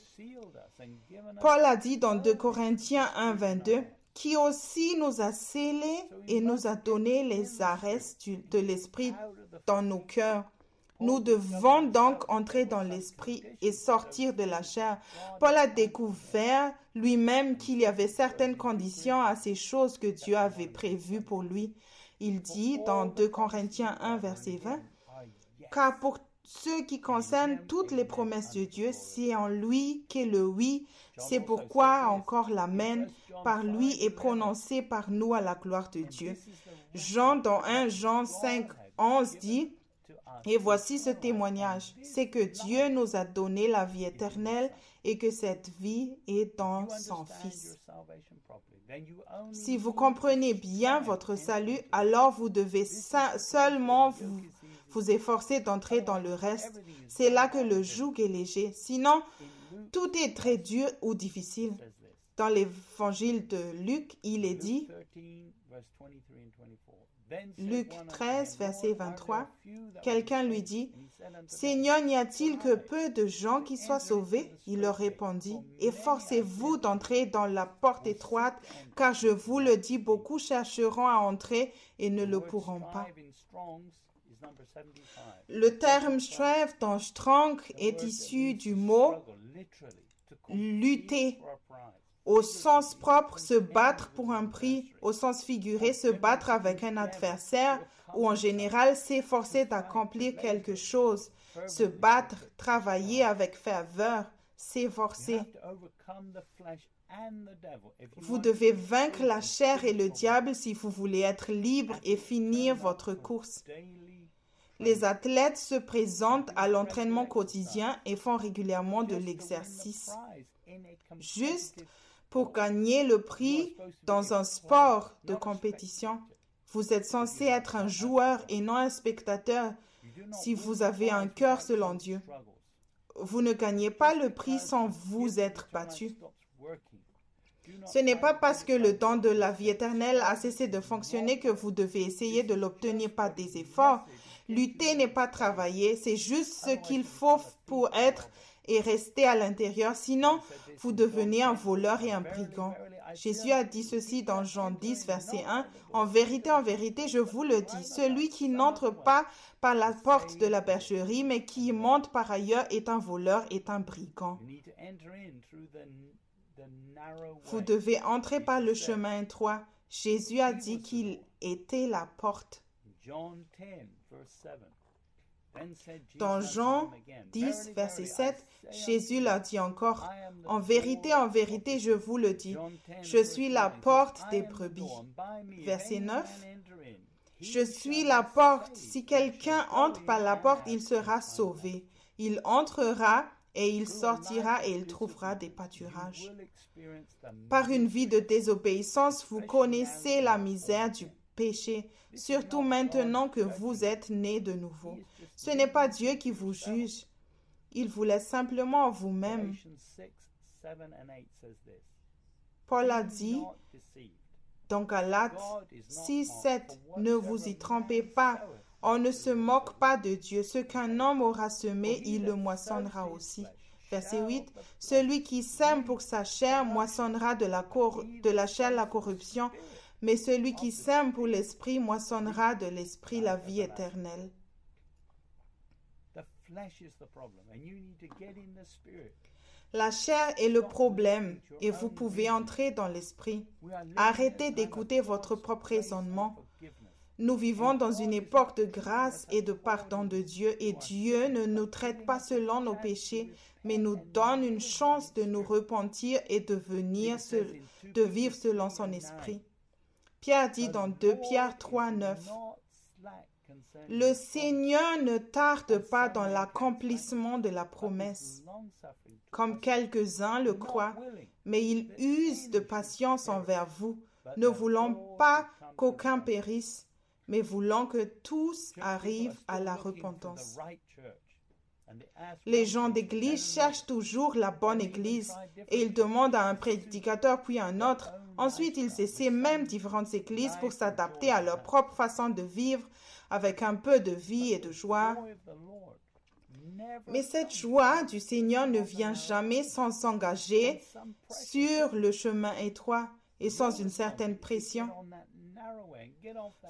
Paul a dit dans 2 Corinthiens 1:22, qui aussi nous a scellés et nous a donné les arrêts de l'Esprit dans nos cœurs. Nous devons donc entrer dans l'Esprit et sortir de la chair. Paul a découvert lui-même qu'il y avait certaines conditions à ces choses que Dieu avait prévues pour lui. Il dit dans 2 Corinthiens 1:20, car pour ce qui concerne toutes les promesses de Dieu, c'est en lui qu'est le oui. C'est pourquoi encore l'amen par lui est prononcé par nous à la gloire de Dieu. Jean dans 1 Jean 5:11 dit, et voici ce témoignage, c'est que Dieu nous a donné la vie éternelle et que cette vie est dans son Fils. Si vous comprenez bien votre salut, alors vous devez seulement vous efforcer d'entrer dans le reste. C'est là que le joug est léger. Sinon, tout est très dur ou difficile. Dans l'évangile de Luc, il est dit, Luc 13, verset 23, quelqu'un lui dit, « Seigneur, n'y a-t-il que peu de gens qui soient sauvés ?» Il leur répondit, « Efforcez-vous d'entrer dans la porte étroite, car je vous le dis, beaucoup chercheront à entrer et ne le pourront pas. » Le terme « strive » dans Strong est issu du mot « lutter ». Au sens propre, se battre pour un prix. Au sens figuré, se battre avec un adversaire ou en général s'efforcer d'accomplir quelque chose. Se battre, travailler avec ferveur, s'efforcer. Vous devez vaincre la chair et le diable si vous voulez être libre et finir votre course. Les athlètes se présentent à l'entraînement quotidien et font régulièrement de l'exercice. Juste pour gagner le prix dans un sport de compétition, vous êtes censé être un joueur et non un spectateur si vous avez un cœur selon Dieu. Vous ne gagnez pas le prix sans vous être battu. Ce n'est pas parce que le don de la vie éternelle a cessé de fonctionner que vous devez essayer de l'obtenir par des efforts. Lutter n'est pas travailler, c'est juste ce qu'il faut pour être et restez à l'intérieur, sinon vous devenez un voleur et un brigand. Jésus a dit ceci dans Jean 10, verset 1. En vérité, je vous le dis, celui qui n'entre pas par la porte de la bergerie, mais qui y monte par ailleurs est un voleur, est un brigand. Vous devez entrer par le chemin étroit. Jésus a dit qu'il était la porte. Dans Jean 10, verset 7, Jésus leur dit encore, « En vérité, je vous le dis, je suis la porte des brebis. » Verset 9, « Je suis la porte. Si quelqu'un entre par la porte, il sera sauvé. Il entrera et il sortira et il trouvera des pâturages. » Par une vie de désobéissance, vous connaissez la misère du péché, surtout maintenant que vous êtes nés de nouveau. Ce n'est pas Dieu qui vous juge. Il vous laisse simplement en vous-même. Paul a dit dans Galates 6, 7, « Ne vous y trompez pas, on ne se moque pas de Dieu. Ce qu'un homme aura semé, il le moissonnera aussi. » Verset 8, « Celui qui sème pour sa chair moissonnera de la chair la corruption, mais celui qui sème pour l'esprit moissonnera de l'esprit la vie éternelle. » La chair est le problème et vous pouvez entrer dans l'esprit. Arrêtez d'écouter votre propre raisonnement. Nous vivons dans une époque de grâce et de pardon de Dieu et Dieu ne nous traite pas selon nos péchés, mais nous donne une chance de nous repentir et de vivre selon son esprit. Pierre dit dans 2 Pierre 3, 9, « Le Seigneur ne tarde pas dans l'accomplissement de la promesse, comme quelques-uns le croient, mais il use de patience envers vous, ne voulant pas qu'aucun périsse, mais voulant que tous arrivent à la repentance. » Les gens d'église cherchent toujours la bonne église et ils demandent à un prédicateur puis à un autre. Ensuite, ils essaient même différentes églises pour s'adapter à leur propre façon de vivre avec un peu de vie et de joie. Mais cette joie du Seigneur ne vient jamais sans s'engager sur le chemin étroit et sans une certaine pression.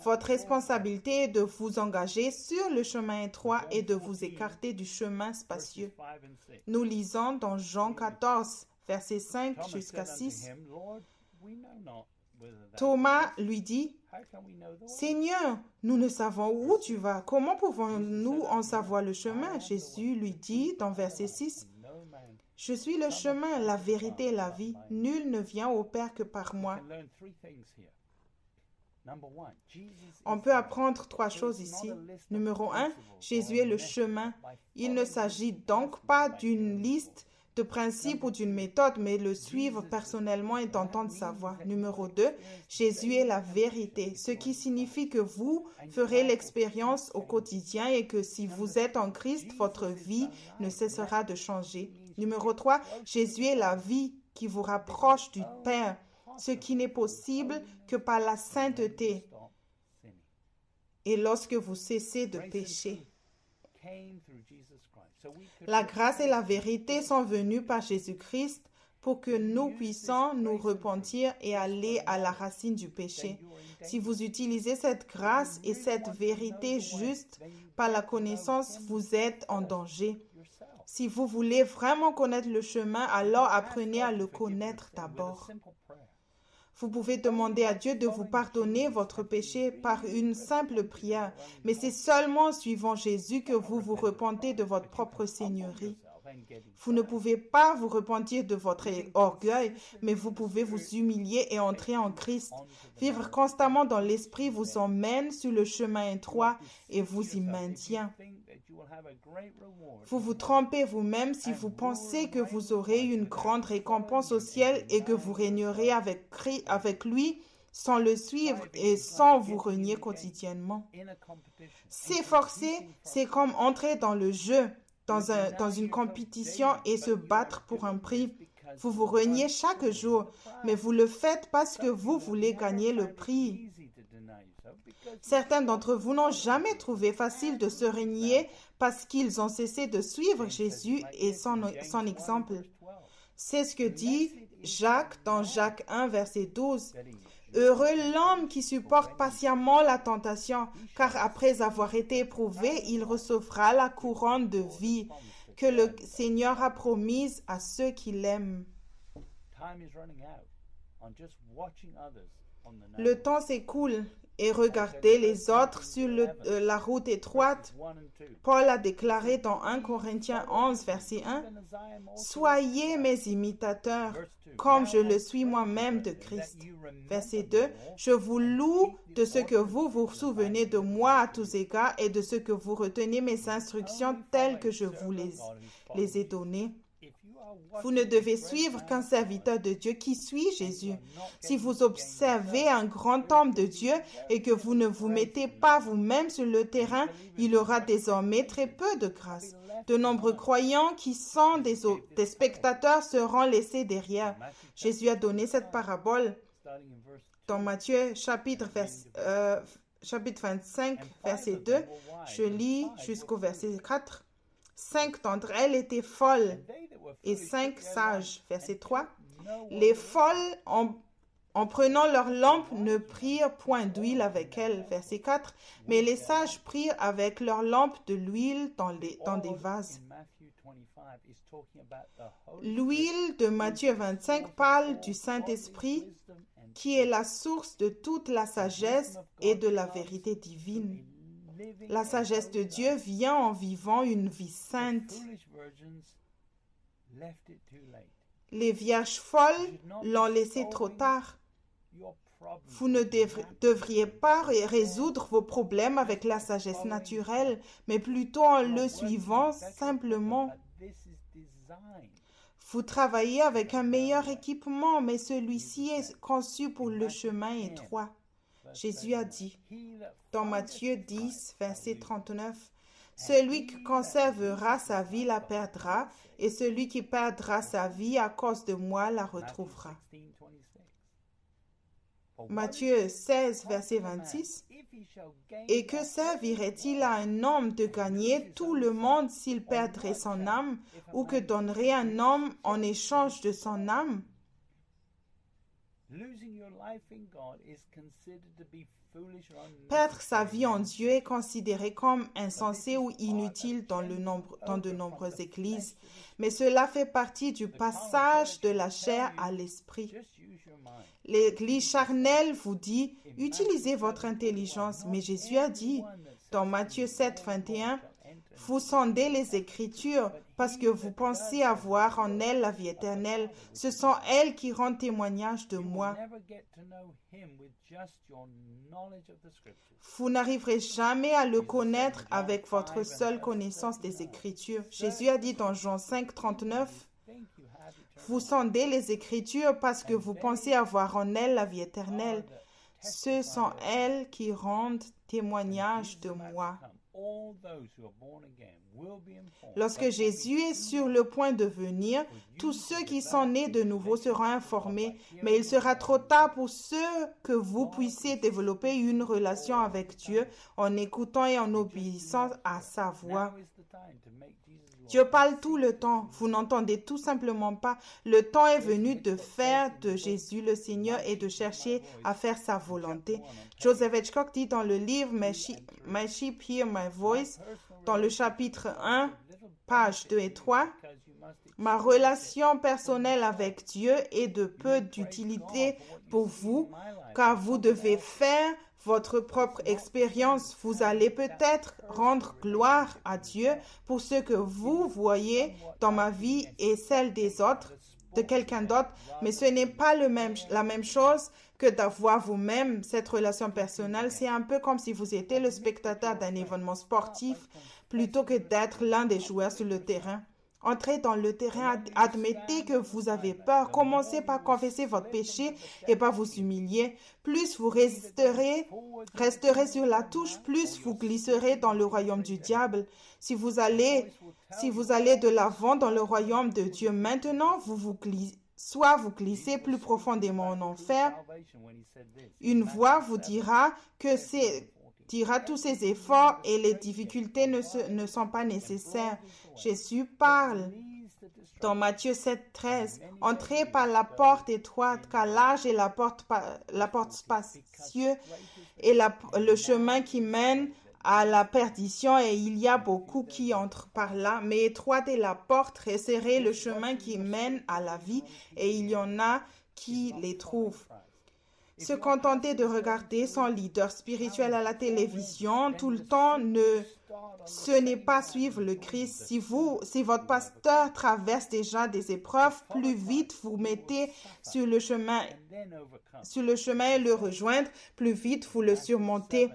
Votre responsabilité est de vous engager sur le chemin étroit et de vous écarter du chemin spacieux. Nous lisons dans Jean 14, versets 5 jusqu'à 6. Thomas lui dit, « Seigneur, nous ne savons où tu vas. Comment pouvons-nous en savoir le chemin? » Jésus lui dit dans verset 6, « Je suis le chemin, la vérité et la vie. Nul ne vient au Père que par moi. » On peut apprendre 3 choses ici. Numéro 1, Jésus est le chemin. Il ne s'agit donc pas d'une liste de principes ou d'une méthode, mais le suivre personnellement et d'entendre sa voix. Numéro 2, Jésus est la vérité, ce qui signifie que vous ferez l'expérience au quotidien et que si vous êtes en Christ, votre vie ne cessera de changer. Numéro 3, Jésus est la vie qui vous rapproche du Père, ce qui n'est possible que par la sainteté et lorsque vous cessez de pécher. La grâce et la vérité sont venues par Jésus-Christ pour que nous puissions nous repentir et aller à la racine du péché. Si vous utilisez cette grâce et cette vérité juste par la connaissance, vous êtes en danger. Si vous voulez vraiment connaître le chemin, alors apprenez à le connaître d'abord. Vous pouvez demander à Dieu de vous pardonner votre péché par une simple prière, mais c'est seulement en suivant Jésus que vous vous repentez de votre propre seigneurie. Vous ne pouvez pas vous repentir de votre orgueil, mais vous pouvez vous humilier et entrer en Christ. Vivre constamment dans l'esprit vous emmène sur le chemin étroit et vous y maintient. Vous vous trompez vous-même si vous pensez que vous aurez une grande récompense au ciel et que vous régnerez avec lui sans le suivre et sans vous renier quotidiennement. S'efforcer, c'est comme entrer dans le jeu, dans une compétition et se battre pour un prix. Vous vous reniez chaque jour, mais vous le faites parce que vous voulez gagner le prix. Certains d'entre vous n'ont jamais trouvé facile de se renier parce qu'ils ont cessé de suivre Jésus et son exemple. C'est ce que dit Jacques dans Jacques 1, verset 12. « Heureux l'homme qui supporte patiemment la tentation, car après avoir été éprouvé, il recevra la couronne de vie que le Seigneur a promise à ceux qui l'aiment. » Le temps s'écoule et regardez les autres sur la route étroite. Paul a déclaré dans 1 Corinthiens 11, verset 1, « Soyez mes imitateurs, comme je le suis moi-même de Christ. » Verset 2, « Je vous loue de ce que vous vous souvenez de moi à tous égards et de ce que vous retenez mes instructions telles que je vous les ai données. » Vous ne devez suivre qu'un serviteur de Dieu qui suit Jésus. Si vous observez un grand homme de Dieu et que vous ne vous mettez pas vous-même sur le terrain, il aura désormais très peu de grâce. De nombreux croyants qui sont des spectateurs seront laissés derrière. Jésus a donné cette parabole dans Matthieu chapitre 25, verset 2. Je lis jusqu'au verset 4. 5 d'entre elles étaient folles et 5 sages. Verset 3. Les folles, en prenant leur lampe, ne prirent point d'huile avec elles. Verset 4. Mais les sages prirent avec leur lampe de l'huile dans des vases. L'huile de Matthieu 25 parle du Saint-Esprit qui est la source de toute la sagesse et de la vérité divine. La sagesse de Dieu vient en vivant une vie sainte. Les vierges folles l'ont laissé trop tard. Vous ne devriez pas résoudre vos problèmes avec la sagesse naturelle, mais plutôt en le suivant simplement. Vous travaillez avec un meilleur équipement, mais celui-ci est conçu pour le chemin étroit. Jésus a dit, dans Matthieu 10, verset 39, « Celui qui conservera sa vie la perdra, et celui qui perdra sa vie à cause de moi la retrouvera. » Matthieu 16, verset 26, « Et que servirait-il à un homme de gagner tout le monde s'il perdrait son âme, ou que donnerait un homme en échange de son âme? » Perdre sa vie en Dieu est considéré comme insensé ou inutile dans de nombreuses églises, mais cela fait partie du passage de la chair à l'esprit. L'église charnelle vous dit « Utilisez votre intelligence », mais Jésus a dit dans Matthieu 7, 21, « Vous sondez les Écritures parce que vous pensez avoir en elles la vie éternelle. Ce sont elles qui rendent témoignage de moi. » Vous n'arriverez jamais à le connaître avec votre seule connaissance des Écritures. Jésus a dit dans Jean 5, 39, « Vous sondez les Écritures parce que vous pensez avoir en elles la vie éternelle. Ce sont elles qui rendent témoignage de moi. » Lorsque Jésus est sur le point de venir, tous ceux qui sont nés de nouveau seront informés, mais il sera trop tard pour ceux que vous puissiez développer une relation avec Dieu en écoutant et en obéissant à sa voix. Dieu parle tout le temps, vous n'entendez tout simplement pas. Le temps est venu de faire de Jésus le Seigneur et de chercher à faire sa volonté. Joseph Hitchcock dit dans le livre My Sheep Hear My Voice, dans le chapitre 1, pages 2 et 3, « Ma relation personnelle avec Dieu est de peu d'utilité pour vous, car vous devez faire votre propre expérience. Vous allez peut-être rendre gloire à Dieu pour ce que vous voyez dans ma vie et celle des autres, de quelqu'un d'autre, mais ce n'est pas la même chose que d'avoir vous-même cette relation personnelle. C'est un peu comme si vous étiez le spectateur d'un événement sportif plutôt que d'être l'un des joueurs sur le terrain. Entrez dans le terrain, admettez que vous avez peur, commencez par confesser votre péché et par vous humilier. Plus vous resterez sur la touche, plus vous glisserez dans le royaume du diable. Si vous allez de l'avant dans le royaume de Dieu maintenant, vous soit vous glissez plus profondément en enfer, une voix vous dira que tous ces efforts et les difficultés ne sont pas nécessaires. Jésus parle dans Matthieu 7,13, « Entrez par la porte étroite, car large est la porte spacieuse et le chemin qui mène à la perdition, et il y a beaucoup qui entrent par là. Mais étroite est la porte, resserré le chemin qui mène à la vie, et il y en a qui les trouvent. » Se contenter de regarder son leader spirituel à la télévision tout le temps, ce n'est pas suivre le Christ. Si votre pasteur traverse déjà des épreuves, plus vite vous mettez sur le chemin et le rejoindre, plus vite vous le surmontez.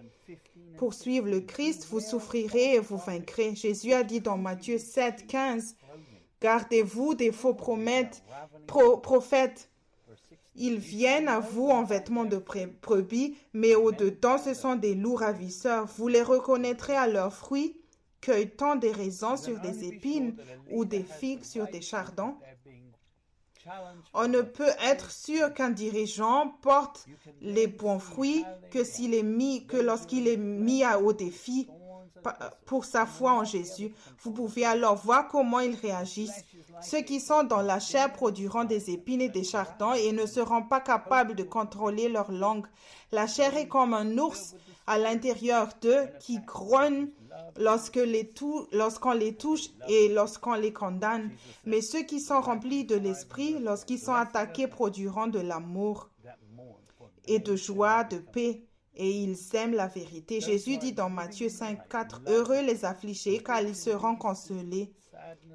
Pour suivre le Christ, vous souffrirez et vous vaincrez. Jésus a dit dans Matthieu 7,15, « Gardez-vous des faux prophètes. Ils viennent à vous en vêtements de brebis, mais au-dedans, ce sont des loups ravisseurs. Vous les reconnaîtrez à leurs fruits. Cueille-t-on des raisins sur des épines ou des figues sur des chardons? » On ne peut être sûr qu'un dirigeant porte les bons fruits que lorsqu'il est mis au défi pour sa foi en Jésus. Vous pouvez alors voir comment ils réagissent. Ceux qui sont dans la chair produiront des épines et des chardons et ne seront pas capables de contrôler leur langue. La chair est comme un ours à l'intérieur d'eux qui grogne lorsqu'on les touche et lorsqu'on les condamne. Mais ceux qui sont remplis de l'esprit, lorsqu'ils sont attaqués, produiront de l'amour et de joie, de paix. Et ils aiment la vérité. Jésus dit dans Matthieu 5,4, « Heureux les affligés, car ils seront consolés. »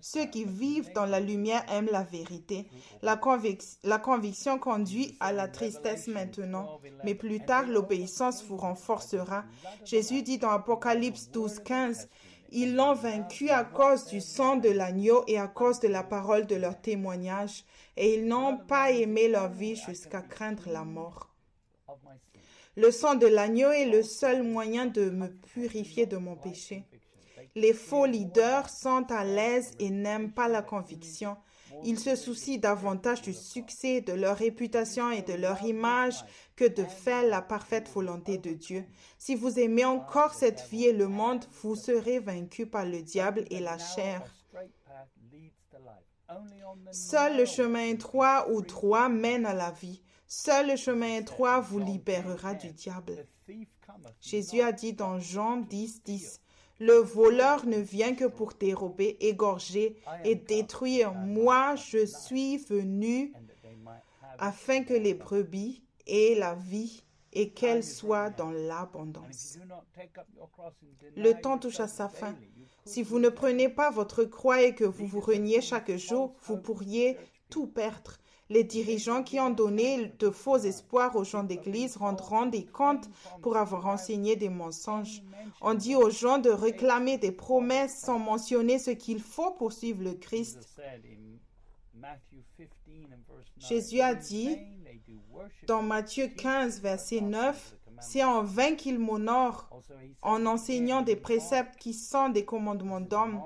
Ceux qui vivent dans la lumière aiment la vérité. La conviction conduit à la tristesse maintenant, mais plus tard, l'obéissance vous renforcera. Jésus dit dans Apocalypse 12,15, « Ils l'ont vaincu à cause du sang de l'agneau et à cause de la parole de leur témoignage, et ils n'ont pas aimé leur vie jusqu'à craindre la mort. » Le sang de l'agneau est le seul moyen de me purifier de mon péché. Les faux leaders sont à l'aise et n'aiment pas la conviction. Ils se soucient davantage du succès, de leur réputation et de leur image que de faire la parfaite volonté de Dieu. Si vous aimez encore cette vie et le monde, vous serez vaincu par le diable et la chair. Seul le chemin étroit ou droit mène à la vie. Seul le chemin étroit vous libérera du diable. Jésus a dit dans Jean 10,10, « Le voleur ne vient que pour dérober, égorger et détruire. Moi, je suis venu afin que les brebis aient la vie et qu'elles soient dans l'abondance. » Le temps touche à sa fin. Si vous ne prenez pas votre croix et que vous vous reniez chaque jour, vous pourriez tout perdre. Les dirigeants qui ont donné de faux espoirs aux gens d'église rendront des comptes pour avoir enseigné des mensonges. On dit aux gens de réclamer des promesses sans mentionner ce qu'il faut pour suivre le Christ. Jésus a dit dans Matthieu 15, verset 9, « C'est en vain qu'ils m'honorent en enseignant des préceptes qui sont des commandements d'hommes. »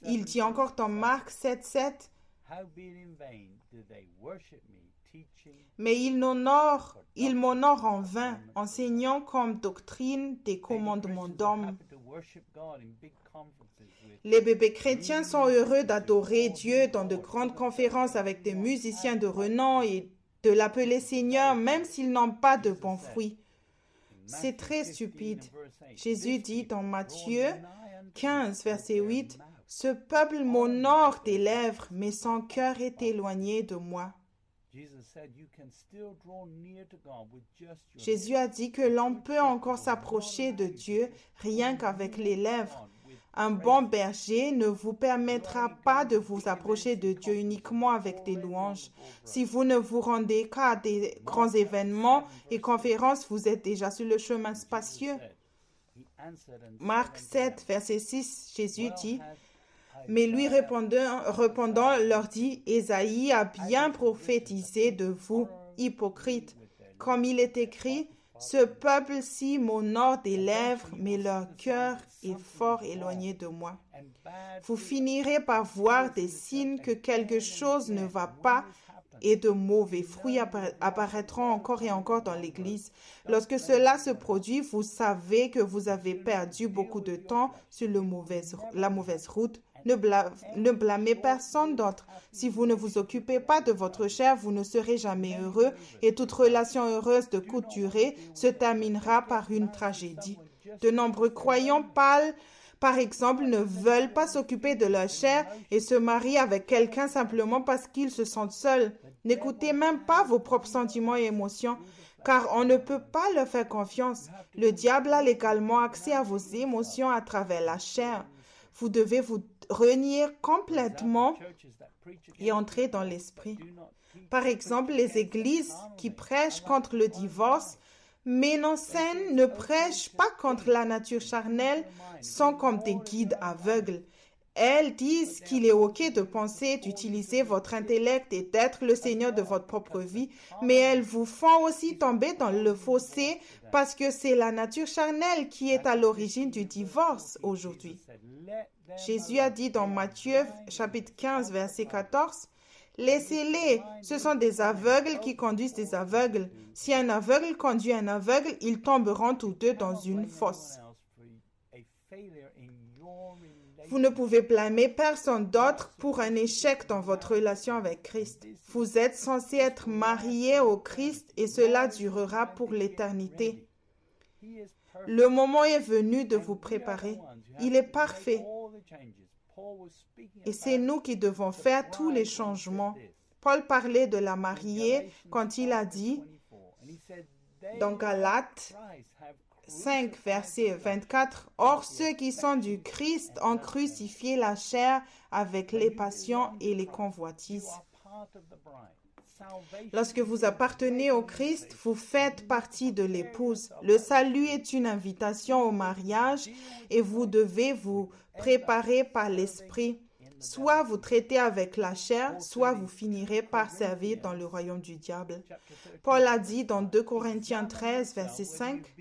Il dit encore dans Marc 7,7, « Mais ils m'honorent en vain, enseignant comme doctrine des commandements d'hommes. » Les bébés chrétiens sont heureux d'adorer Dieu dans de grandes conférences avec des musiciens de renom et de l'appeler Seigneur, même s'ils n'ont pas de bons fruits. C'est très stupide. Jésus dit dans Matthieu 15, verset 8, « Ce peuple m'honore des lèvres, mais son cœur est éloigné de moi. » Jésus a dit que l'on peut encore s'approcher de Dieu rien qu'avec les lèvres. Un bon berger ne vous permettra pas de vous approcher de Dieu uniquement avec des louanges. Si vous ne vous rendez qu'à des grands événements et conférences, vous êtes déjà sur le chemin spacieux. Marc 7, verset 6, Jésus dit, « Mais lui répondant leur dit, « Ésaïe a bien prophétisé de vous, hypocrites, comme il est écrit, « Ce peuple-ci m'honore des lèvres, mais leur cœur est fort éloigné de moi. » Vous finirez par voir des signes que quelque chose ne va pas et de mauvais fruits apparaîtront encore et encore dans l'Église. Lorsque cela se produit, vous savez que vous avez perdu beaucoup de temps sur la mauvaise route. Ne blâmez personne d'autre. Si vous ne vous occupez pas de votre chair, vous ne serez jamais heureux et toute relation heureuse de courte durée se terminera par une tragédie. De nombreux croyants par exemple, ne veulent pas s'occuper de leur chair et se marient avec quelqu'un simplement parce qu'ils se sentent seuls. N'écoutez même pas vos propres sentiments et émotions, car on ne peut pas leur faire confiance. Le diable a légalement accès à vos émotions à travers la chair. Vous devez vous renier complètement et entrer dans l'esprit. Par exemple, les églises qui prêchent contre le divorce mais ne prêchent pas contre la nature charnelle, sont comme des guides aveugles. Elles disent qu'il est OK de penser, d'utiliser votre intellect et d'être le Seigneur de votre propre vie, mais elles vous font aussi tomber dans le fossé parce que c'est la nature charnelle qui est à l'origine du divorce aujourd'hui. Jésus a dit dans Matthieu chapitre 15, verset 14, « Laissez-les, ce sont des aveugles qui conduisent des aveugles. Si un aveugle conduit un aveugle, ils tomberont tous deux dans une fosse. » Vous ne pouvez blâmer personne d'autre pour un échec dans votre relation avec Christ. Vous êtes censé être marié au Christ et cela durera pour l'éternité. Le moment est venu de vous préparer. Il est parfait. Et c'est nous qui devons faire tous les changements. Paul parlait de la mariée quand il a dit dans Galates 5, verset 24, « Or, ceux qui sont du Christ ont crucifié la chair avec les passions et les convoitises. » Lorsque vous appartenez au Christ, vous faites partie de l'épouse. Le salut est une invitation au mariage et vous devez vous préparer par l'esprit. Soit vous traitez avec la chair, soit vous finirez par servir dans le royaume du diable. Paul a dit dans 2 Corinthiens 13, verset 5,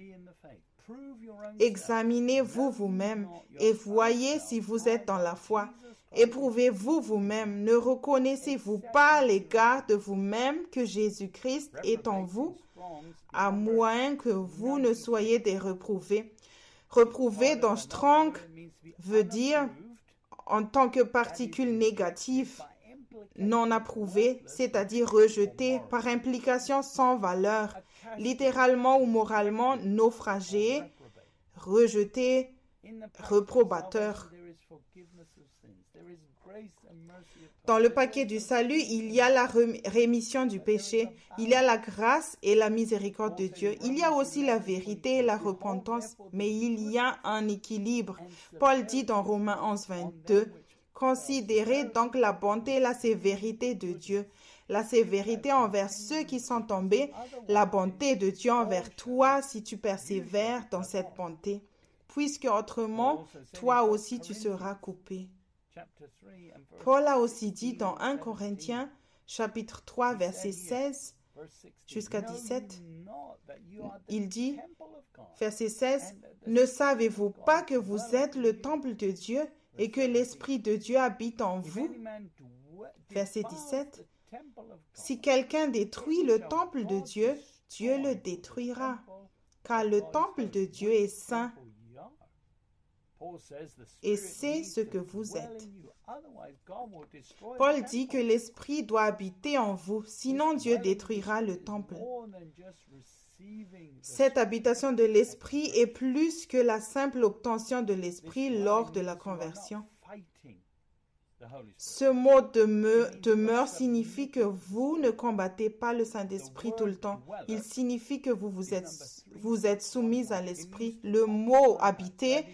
« Examinez-vous vous-même et voyez si vous êtes dans la foi. Éprouvez-vous vous-même. Ne reconnaissez-vous pas à l'égard de vous-même que Jésus-Christ est en vous, à moins que vous ne soyez des reprouvés. » Reprouvé dans Strong veut dire en tant que particule négative, non approuvé, c'est-à-dire rejeté, par implication sans valeur, littéralement ou moralement naufragé, rejeté, reprobateur. Dans le paquet du salut, il y a la rémission du péché, il y a la grâce et la miséricorde de Dieu. Il y a aussi la vérité et la repentance, mais il y a un équilibre. Paul dit dans Romains 11, 22, « Considérez donc la bonté et la sévérité de Dieu. La sévérité envers ceux qui sont tombés, la bonté de Dieu envers toi si tu persévères dans cette bonté, puisque autrement, toi aussi tu seras coupé. » Paul a aussi dit dans 1 Corinthiens, chapitre 3, verset 16 jusqu'à 17, il dit, verset 16, « Ne savez-vous pas que vous êtes le temple de Dieu et que l'Esprit de Dieu habite en vous ?» Verset 17, « Si quelqu'un détruit le temple de Dieu, Dieu le détruira, car le temple de Dieu est saint. Et c'est ce que vous êtes. » Paul dit que l'Esprit doit habiter en vous, sinon Dieu détruira le temple. Cette habitation de l'Esprit est plus que la simple obtention de l'Esprit lors de la conversion. Ce mot demeure signifie que vous ne combattez pas le Saint-Esprit tout le temps. Il signifie que vous êtes soumis à l'Esprit. Le mot « habiter »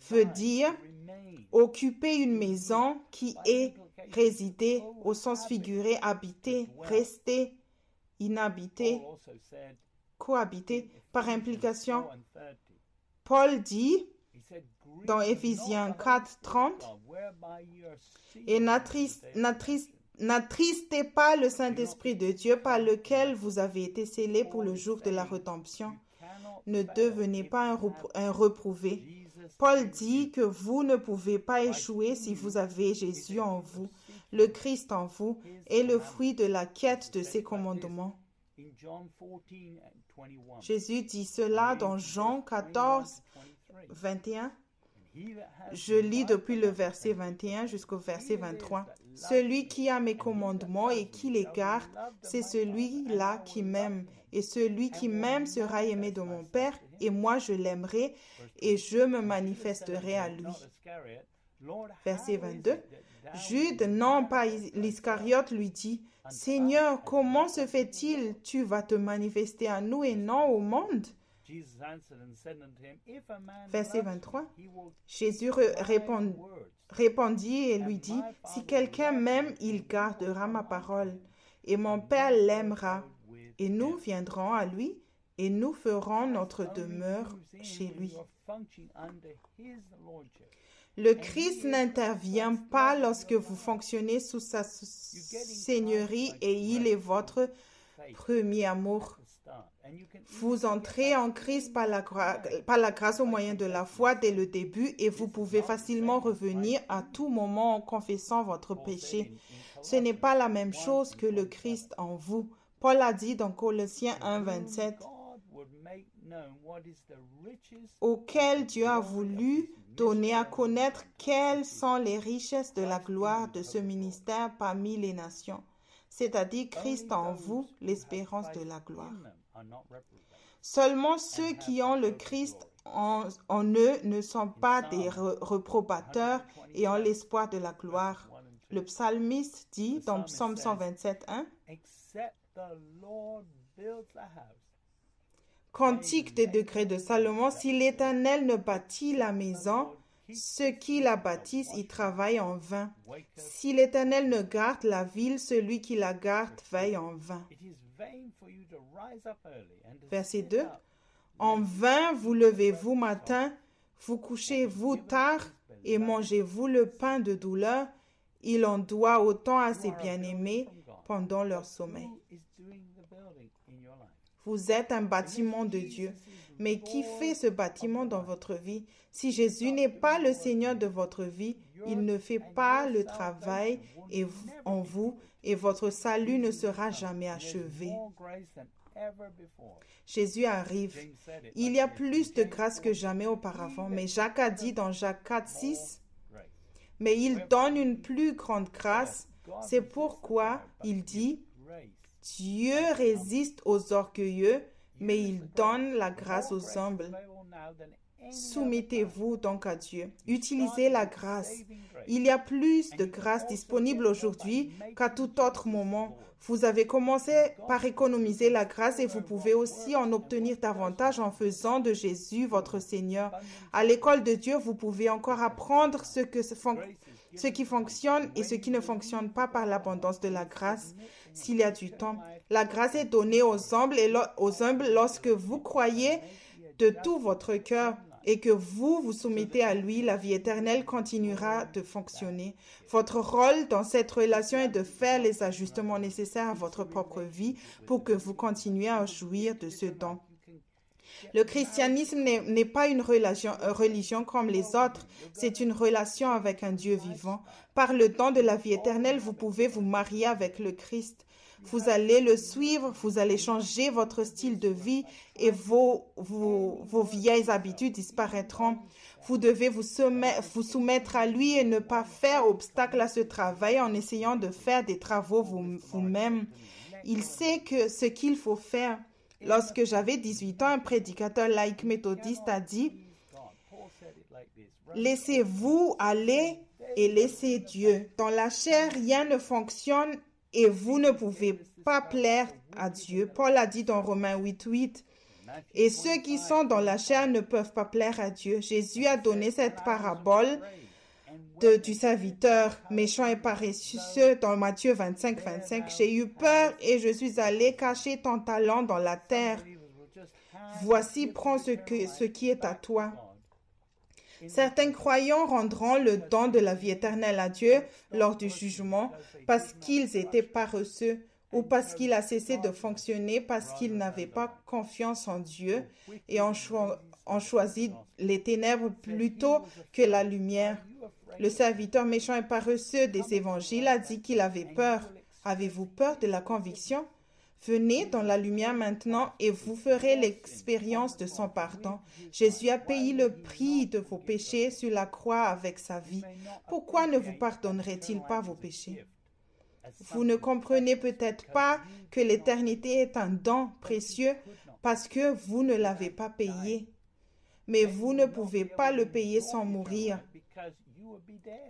veut dire occuper une maison qui est résider, au sens figuré, habiter, rester, inhabiter, cohabiter. Par implication, Paul dit dans Éphésiens 4, 30, « Et n'attristez pas le Saint-Esprit de Dieu par lequel vous avez été scellés pour le jour de la rédemption. Ne devenez pas un reprouvé. » Paul dit que vous ne pouvez pas échouer si vous avez Jésus en vous. Le Christ en vous est le fruit de la quête de ses commandements. Jésus dit cela dans Jean 14, 21. Je lis depuis le verset 21 jusqu'au verset 23. Celui qui a mes commandements et qui les garde, c'est celui-là qui m'aime. Et celui qui m'aime sera aimé de mon Père, et moi je l'aimerai, et je me manifesterai à lui. Verset 22. Jude, non pas l'Iscariote, lui dit, « Seigneur, comment se fait-il, tu vas te manifester à nous et non au monde ?» Verset 23. Jésus répondit et lui dit, « Si quelqu'un m'aime, il gardera ma parole, et mon Père l'aimera, et nous viendrons à lui, et nous ferons notre demeure chez lui. » Le Christ n'intervient pas lorsque vous fonctionnez sous sa seigneurie et il est votre premier amour. Vous entrez en Christ par la grâce au moyen de la foi dès le début et vous pouvez facilement revenir à tout moment en confessant votre péché. Ce n'est pas la même chose que le Christ en vous. Paul a dit dans Colossiens 1, 27, auquel Dieu a voulu donner à connaître quelles sont les richesses de la gloire de ce ministère parmi les nations, c'est-à-dire Christ en vous, l'espérance de la gloire. Seulement ceux qui ont le Christ en eux ne sont pas des reprobateurs et ont l'espoir de la gloire. Le psalmiste dit dans Psaume 127, 1, Cantique des degrés de Salomon, si l'Éternel ne bâtit la maison, ceux qui la bâtissent y travaillent en vain. Si l'Éternel ne garde la ville, celui qui la garde veille en vain. Verset 2. En vain vous levez-vous matin, vous couchez-vous tard et mangez-vous le pain de douleur. Il en doit autant à ses bien-aimés pendant leur sommeil. Vous êtes un bâtiment de Dieu. Mais qui fait ce bâtiment dans votre vie? Si Jésus n'est pas le Seigneur de votre vie, il ne fait pas le travail en vous et votre salut ne sera jamais achevé. Jésus arrive. Il y a plus de grâce que jamais auparavant. Mais Jacques a dit dans Jacques 4, 6, « Mais il donne une plus grande grâce. C'est pourquoi il dit, Dieu résiste aux orgueilleux, mais il donne la grâce aux humbles. » Soumettez-vous donc à Dieu. Utilisez la grâce. Il y a plus de grâce disponible aujourd'hui qu'à tout autre moment. Vous avez commencé par économiser la grâce et vous pouvez aussi en obtenir davantage en faisant de Jésus votre Seigneur. À l'école de Dieu, vous pouvez encore apprendre ce qui fonctionne et ce qui ne fonctionne pas par l'abondance de la grâce. S'il y a du temps, la grâce est donnée aux humbles lorsque vous croyez de tout votre cœur et que vous vous soumettez à lui, la vie éternelle continuera de fonctionner. Votre rôle dans cette relation est de faire les ajustements nécessaires à votre propre vie pour que vous continuiez à jouir de ce don. Le christianisme n'est pas une religion comme les autres, c'est une relation avec un Dieu vivant. Par le don de la vie éternelle, vous pouvez vous marier avec le Christ. Vous allez le suivre, vous allez changer votre style de vie et vos vieilles habitudes disparaîtront. Vous devez vous soumettre à lui et ne pas faire obstacle à ce travail en essayant de faire des travaux vous-même. Il sait ce qu'il faut faire. Lorsque j'avais 18 ans, un prédicateur laïque méthodiste a dit « Laissez-vous aller et laissez Dieu. Dans la chair, rien ne fonctionne et vous ne pouvez pas plaire à Dieu. » Paul a dit dans Romains 8:8 « Et ceux qui sont dans la chair ne peuvent pas plaire à Dieu. » Jésus a donné cette parabole du serviteur méchant et paresseux dans Matthieu 25:25. « J'ai eu peur et je suis allé cacher ton talent dans la terre. Voici, prends ce qui est à toi. » Certains croyants rendront le don de la vie éternelle à Dieu lors du jugement parce qu'ils étaient paresseux ou parce qu'il a cessé de fonctionner, parce qu'ils n'avaient pas confiance en Dieu et ont choisi les ténèbres plutôt que la lumière. Le serviteur méchant et paresseux des évangiles a dit qu'il avait peur. Avez-vous peur de la conviction? Venez dans la lumière maintenant et vous ferez l'expérience de son pardon. Jésus a payé le prix de vos péchés sur la croix avec sa vie. Pourquoi ne vous pardonnerait-il pas vos péchés? Vous ne comprenez peut-être pas que l'éternité est un don précieux parce que vous ne l'avez pas payé. Mais vous ne pouvez pas le payer sans mourir.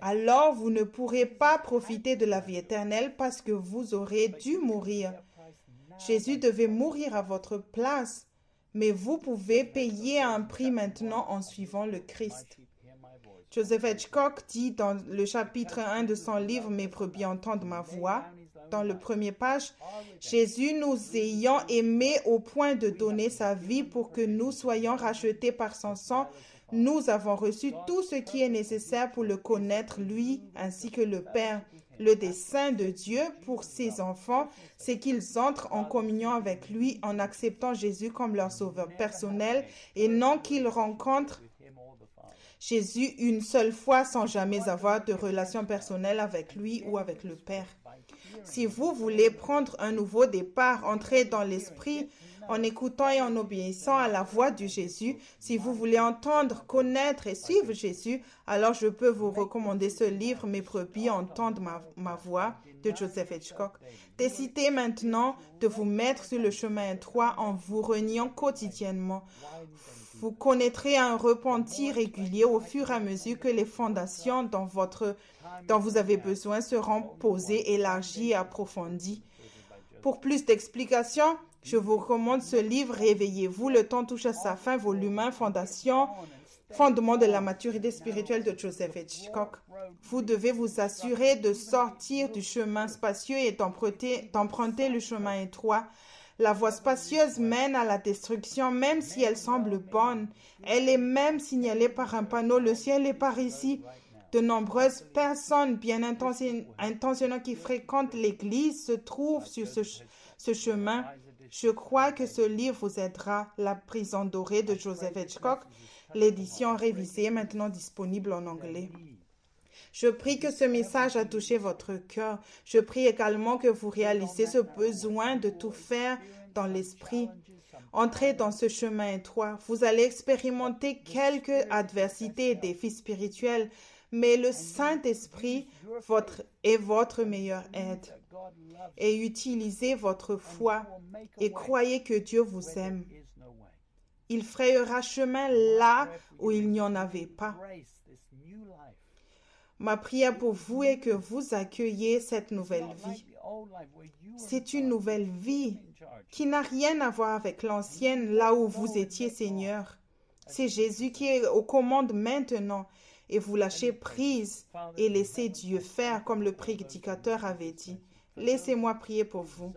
Alors vous ne pourrez pas profiter de la vie éternelle parce que vous aurez dû mourir. Jésus devait mourir à votre place, mais vous pouvez payer un prix maintenant en suivant le Christ. Joseph Hitchcock dit dans le chapitre 1 de son livre « Mes brebis entendent ma voix », dans le premier page, « Jésus nous ayant aimés au point de donner sa vie pour que nous soyons rachetés par son sang, nous avons reçu tout ce qui est nécessaire pour le connaître, lui ainsi que le Père. Le dessein de Dieu pour ses enfants, c'est qu'ils entrent en communion avec lui en acceptant Jésus comme leur sauveur personnel et non qu'ils rencontrent Jésus une seule fois sans jamais avoir de relation personnelle avec lui ou avec le Père. Si vous voulez prendre un nouveau départ, entrer dans l'esprit en écoutant et en obéissant à la voix de Jésus, si vous voulez entendre, connaître et suivre Jésus, alors je peux vous recommander ce livre « Mes brebis entendent ma voix » de Joseph Hitchcock. Décidez maintenant de vous mettre sur le chemin étroit en vous reniant quotidiennement. Vous connaîtrez un repentir régulier au fur et à mesure que les fondations dont vous avez besoin seront posées, élargies et approfondies. Pour plus d'explications, je vous recommande ce livre « Réveillez-vous, le temps touche à sa fin », volume 1, Fondement de la maturité spirituelle de Joseph Hitchcock. Vous devez vous assurer de sortir du chemin spacieux et d'emprunter le chemin étroit. La voie spacieuse mène à la destruction, même si elle semble bonne. Elle est même signalée par un panneau « Le ciel est par ici ». De nombreuses personnes bien intentionnées qui fréquentent l'Église se trouvent sur ce chemin. Je crois que ce livre vous aidera. La prison dorée de Joseph Hitchcock, l'édition révisée est maintenant disponible en anglais. Je prie que ce message a touché votre cœur. Je prie également que vous réalisez ce besoin de tout faire dans l'esprit. Entrez dans ce chemin étroit. Vous allez expérimenter quelques adversités et défis spirituels, mais le Saint-Esprit est votre meilleure aide. Et utilisez votre foi et croyez que Dieu vous aime. Il frayera chemin là où il n'y en avait pas. Ma prière pour vous est que vous accueillez cette nouvelle vie. C'est une nouvelle vie qui n'a rien à voir avec l'ancienne, là où vous étiez Seigneur. C'est Jésus qui est aux commandes maintenant et vous lâchez prise et laissez Dieu faire comme le prédicateur avait dit. Laissez-moi prier pour vous.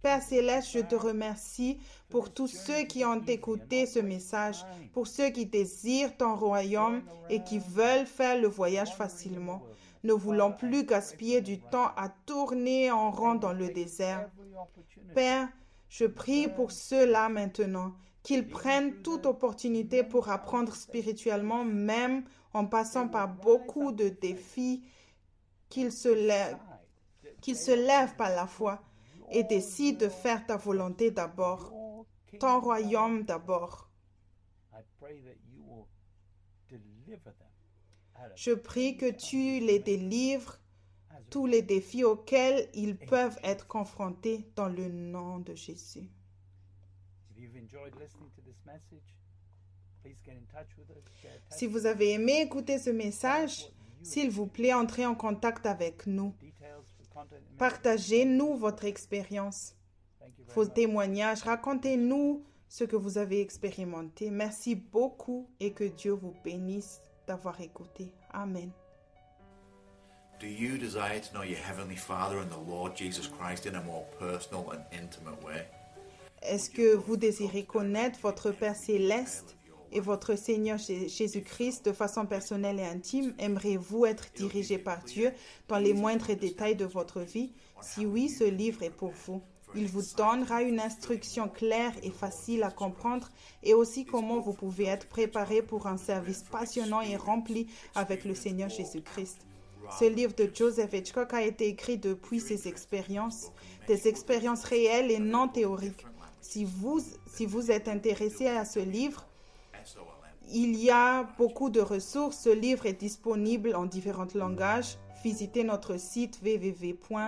Père Céleste, je te remercie pour tous ceux qui ont écouté ce message, pour ceux qui désirent ton royaume et qui veulent faire le voyage facilement. Ne voulons plus gaspiller du temps à tourner en rond dans le désert. Père, je prie pour ceux-là maintenant, qu'ils prennent toute opportunité pour apprendre spirituellement, même en passant par beaucoup de défis, qu'ils se lèvent par la foi et décident de faire ta volonté d'abord, ton royaume d'abord. Je prie que tu les délivres tous les défis auxquels ils peuvent être confrontés dans le nom de Jésus. Si vous avez aimé écouter ce message, s'il vous plaît, entrez en contact avec nous. Partagez-nous votre expérience, vos témoignages. Racontez-nous ce que vous avez expérimenté. Merci beaucoup et que Dieu vous bénisse d'avoir écouté. Amen. Do you desire to know your Heavenly Father and the Lord Jesus Christ in a more personal and intimate way? Est-ce que vous désirez connaître votre Père Céleste et votre Seigneur Jésus-Christ de façon personnelle et intime? Aimeriez-vous être dirigé par Dieu dans les moindres détails de votre vie? Si oui, ce livre est pour vous. Il vous donnera une instruction claire et facile à comprendre et aussi comment vous pouvez être préparé pour un service passionnant et rempli avec le Seigneur Jésus-Christ. Ce livre de Joseph Hitchcock a été écrit depuis ses expériences, des expériences réelles et non théoriques. Si vous êtes intéressé à ce livre, il y a beaucoup de ressources. Ce livre est disponible en différents langages. Visitez notre site www.solm.org.